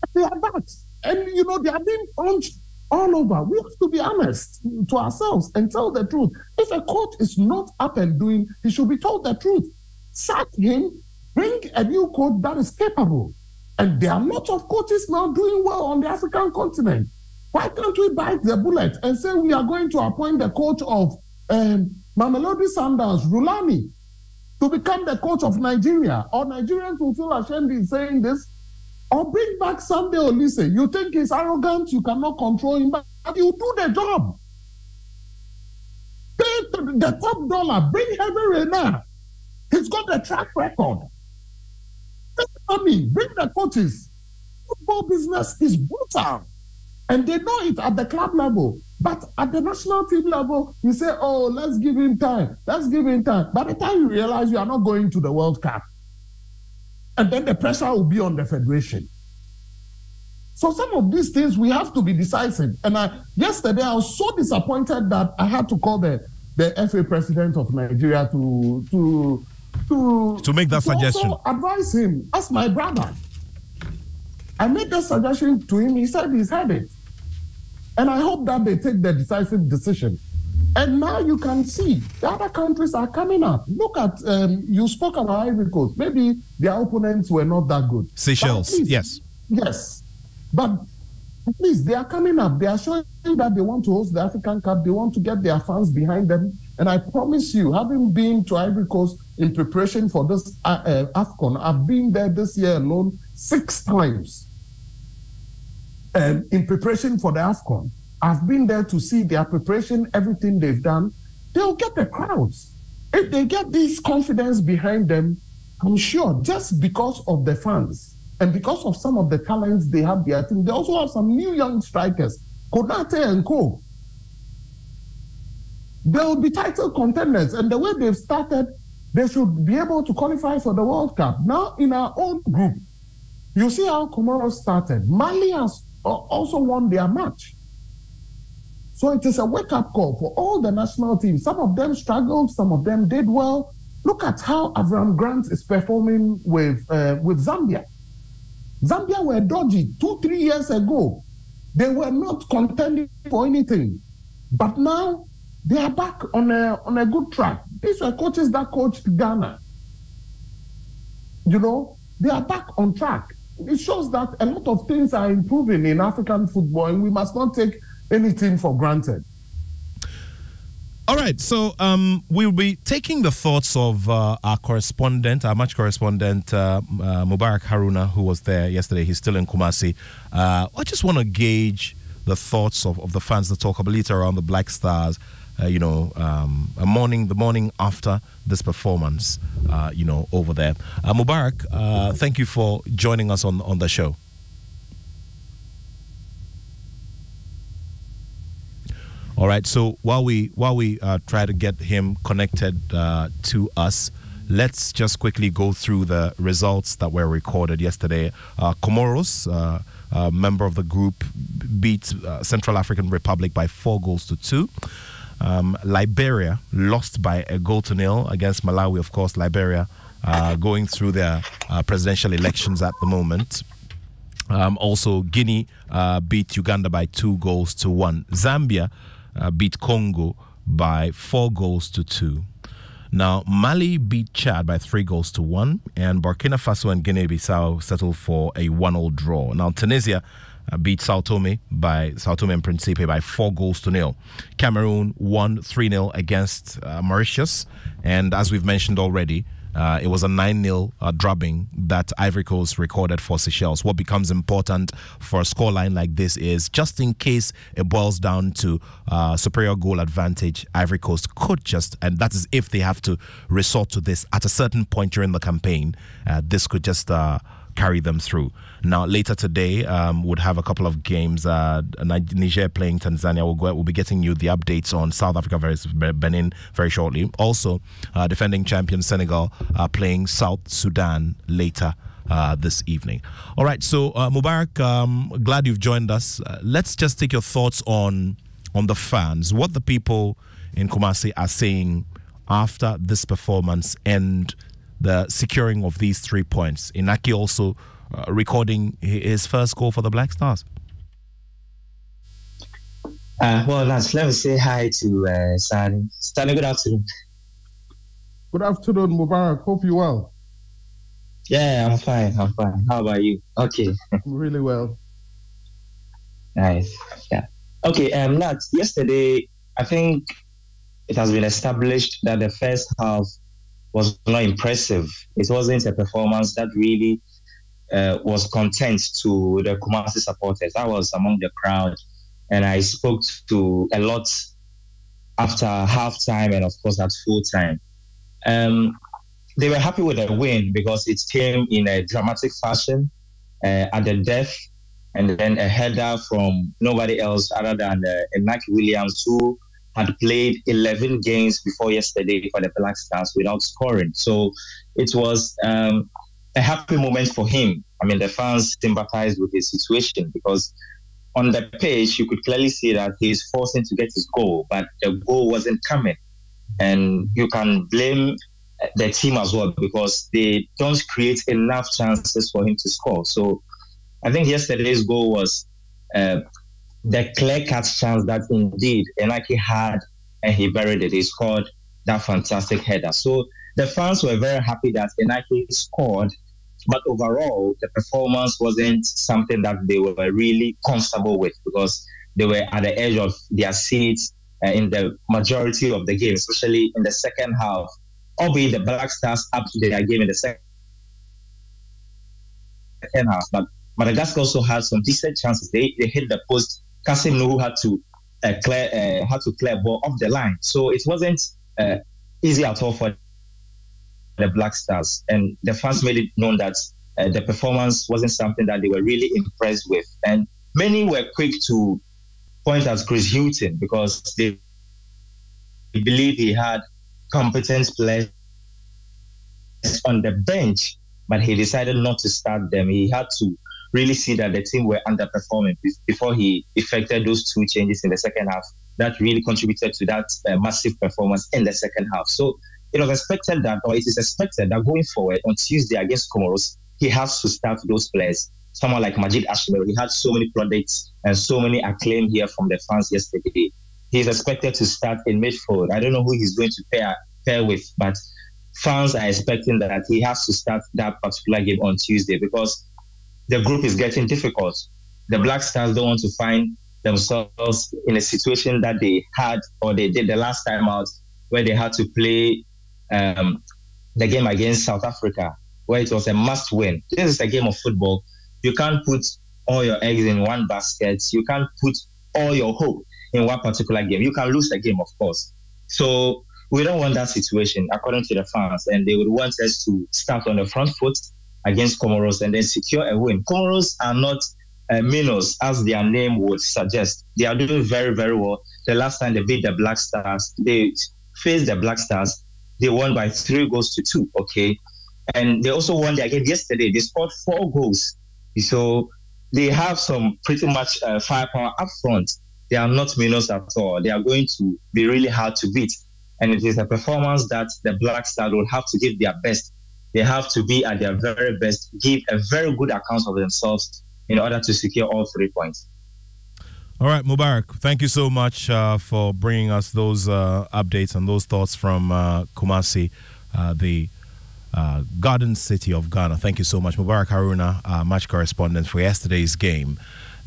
at their backs. And, they are being punched all over. We have to be honest to ourselves and tell the truth. If a coach is not up and doing, he should be told the truth. Sack him, bring a new coach that is capable. And there are lots of coaches now doing well on the African continent. Why can't we bite the bullet and say we are going to appoint the coach of Mamelodi Sundowns, Rulani, to become the coach of Nigeria? Or Nigerians will feel ashamed in saying this. Or bring back Sunday Olise. You think he's arrogant, you cannot control him, but you do the job. Pay the top dollar, bring Heavy Reina. He's got the track record. Bring the coaches. Football business is brutal. And they know it at the club level. But at the national team level, you say, let's give him time. Let's give him time. By the time you realize you are not going to the World Cup, and then the pressure will be on the federation. So some of these things, we have to be decisive. And yesterday, I was so disappointed that I had to call the FA president of Nigeria to make that suggestion. Also advise him as my brother. I made that suggestion to him. He said he's had it. And I hope that they take the decisive decision. And now you can see the other countries are coming up. Look at, you spoke about Ivory Coast. Maybe their opponents were not that good. Seychelles, least, yes. Yes. But at least they are coming up. They are showing that they want to host the African Cup. They want to get their fans behind them. And I promise you, having been to Ivory Coast in preparation for this AFCON, I've been there this year alone 6 times. In preparation for the AFCON. I've been there to see their preparation, everything they've done. They'll get the crowds. If they get this confidence behind them, I'm sure just because of the fans and because of some of the talents they have there, I think they also have some new young strikers, Konate and Co. They'll be title contenders. And the way they've started, they should be able to qualify for the World Cup. Now, in our own group, you see how Comoros started. Mali has also won their match. So it is a wake-up call for all the national teams. Some of them struggled, some of them did well. Look at how Avram Grant is performing with Zambia. Zambia were dodgy 2-3 years ago. They were not contending for anything. But now they are back on a good track. These were coaches that coached Ghana. You know, they are back on track. It shows that a lot of things are improving in African football, and we must not take anything for granted. All right, so we'll be taking the thoughts of our correspondent, our match correspondent, Mubarak Haruna, who was there yesterday. He's still in Kumasi. I just want to gauge the thoughts of the fans that talk a little around the Black Stars, the morning after this performance, over there. Mubarak, thank you for joining us on the show. All right, so while we try to get him connected to us, let's just quickly go through the results that were recorded yesterday. Comoros, a member of the group, beat Central African Republic by 4-2. Liberia lost by 1-0 against Malawi. Of course, Liberia going through their presidential elections at the moment. Also, Guinea beat Uganda by 2-1. Zambia beat Congo by 4-2. Now, Mali beat Chad by 3-1, and Burkina Faso and Guinea-Bissau settled for a 1-1 draw. Now, Tunisia beat Sao Tome and Principe by 4-0. Cameroon won 3-0 against Mauritius, and as we've mentioned already, it was a 9-0 drubbing that Ivory Coast recorded for Seychelles. What becomes important for a scoreline like this is, just in case it boils down to superior goal advantage, Ivory Coast could and that is if they have to resort to this at a certain point during the campaign, this could just carry them through. Now, later today, we'll have a couple of games. Niger playing Tanzania. We'll be getting you the updates on South Africa versus Benin very shortly. Also, defending champion Senegal playing South Sudan later this evening. All right, so Mubarak, glad you've joined us. Let's just take your thoughts on the fans, what the people in Kumasi are saying after this performance and the securing of these 3 points. Inaki also recording his first goal for the Black Stars. Lance, let me say hi to Sani. Sani, good afternoon. Good afternoon, Mubarak. Hope you're well. Yeah, I'm fine. How about you? Okay. Really well. Nice. Yeah. Okay, Nat, yesterday, I think it has been established that the first half was not impressive. It wasn't a performance that really was content to the Kumasi supporters. I was among the crowd, and I spoke to a lot after halftime and, of course, at full time. They were happy with the win because it came in a dramatic fashion at the death, and then a header from nobody else other than Inaki Williams, who had played 11 games before yesterday for the Black Stars without scoring. So it was a happy moment for him. I mean, the fans sympathized with his situation because on the page, you could clearly see that he's forcing to get his goal, but the goal wasn't coming. And you can blame the team as well because they don't create enough chances for him to score. So I think yesterday's goal was the clear-cut chance that indeed Enaki had, and he buried it. He scored that fantastic header. So the fans were very happy that Enaki scored, but overall, the performance wasn't something that they were really comfortable with because they were at the edge of their seats in the majority of the game, especially in the second half. Albeit the Black Stars upped their game in the second half, but Madagascar also had some decent chances. They hit the post. Kasim Nuhu had to clear ball off the line. So it wasn't easy at all for the Black Stars. And the fans made it known that the performance wasn't something that they were really impressed with. And many were quick to point at Chris Houghton because they believe he had competent players on the bench, but he decided not to start them. He had to really see that the team were underperforming before he effected those 2 changes in the second half that really contributed to that massive performance in the second half. So it was expected that, or it is expected that going forward on Tuesday against Comoros, he has to start those players. someone like Majid Ashmel. He had so many plaudits and so many acclaim here from the fans yesterday. He's expected to start in midfield. I don't know who he's going to pair with, but fans are expecting that he has to start that particular game on Tuesday because the group is getting difficult. The Black Stars don't want to find themselves in a situation that they had or they did the last time out where they had to play the game against South Africa, where it was a must win. This is a game of football. You can't put all your eggs in one basket. You can't put all your hope in one particular game. You can lose the game, of course. So we don't want that situation, according to the fans, and they would want us to start on the front foot against Comoros and then secure a win. Comoros are not minnows, as their name would suggest. They are doing very, very well. The last time they beat the Black Stars, they faced the Black Stars, they won by 3-2, okay? And they also won their game yesterday. They scored 4 goals. So they have some pretty much firepower up front. They are not minnows at all. They are going to be really hard to beat. And it is a performance that the Black Stars will have to give their best. They have to be at their very best, give a very good account of themselves in order to secure all 3 points. All right, Mubarak, thank you so much for bringing us those updates and those thoughts from Kumasi, the Garden City of Ghana. Thank you so much, Mubarak Haruna, match correspondent for yesterday's game.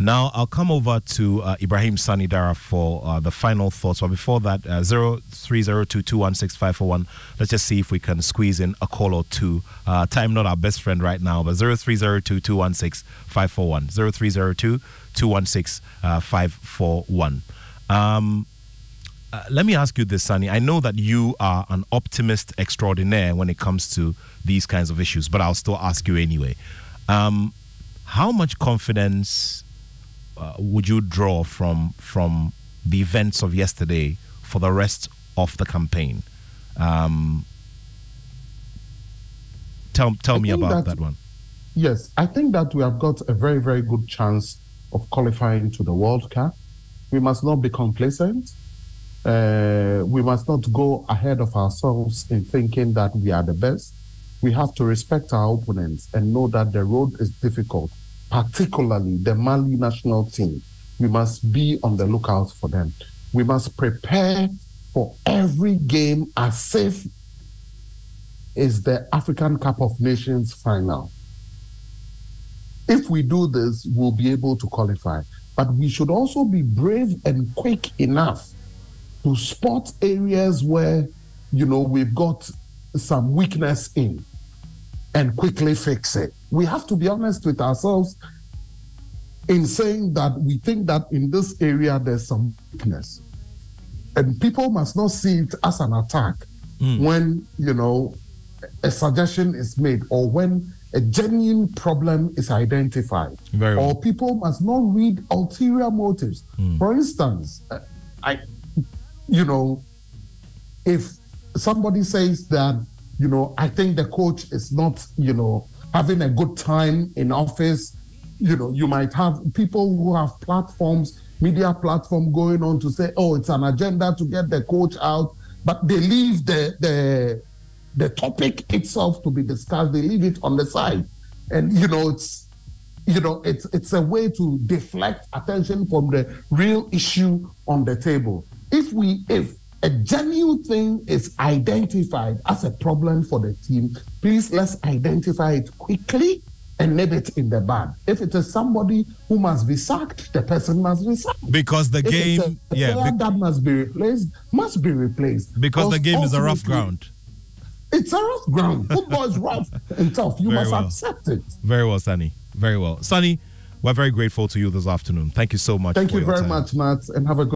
Now, I'll come over to Ibrahim Sanidara for the final thoughts. But before that, 0302216541. Let's just see if we can squeeze in a call or two. Time not our best friend right now, but 0302216541. 0302216541. Let me ask you this, Sunny. I know that you are an optimist extraordinaire when it comes to these kinds of issues, but I'll still ask you anyway. How much confidence would you draw from the events of yesterday for the rest of the campaign? Tell me about that one. Yes, I think that we have got a very, very good chance of qualifying to the World Cup. We must not be complacent. We must not go ahead of ourselves in thinking that we are the best. We have to respect our opponents and know that the road is difficult, particularly the Mali national team. We must be on the lookout for them. We must prepare for every game as if it's the African Cup of Nations final. If we do this, we'll be able to qualify. But we should also be brave and quick enough to spot areas where, we've got some weakness in and quickly fix it. We have to be honest with ourselves in saying that we think that in this area there's some weakness. And people must not see it as an attack when, a suggestion is made or when a genuine problem is identified. Very well. Or people must not read ulterior motives. For instance, if somebody says that, I think the coach is not, having a good time in office, you might have people who have platforms, media platform going on to say, oh, it's an agenda to get the coach out, but they leave the topic itself to be discussed. They leave it on the side. And, it's a way to deflect attention from the real issue on the table. If a genuine thing is identified as a problem for the team, please let's identify it quickly and nip it in the bud. If it is somebody who must be sacked, the person must be sacked. Because the game, that must be replaced. Because the game is a rough ground. It's a rough ground. Football is rough and tough. You must accept it. Very well, Sunny. Very well. Sunny, we're very grateful to you this afternoon. Thank you so much. Thank you very much, Matt, and have a good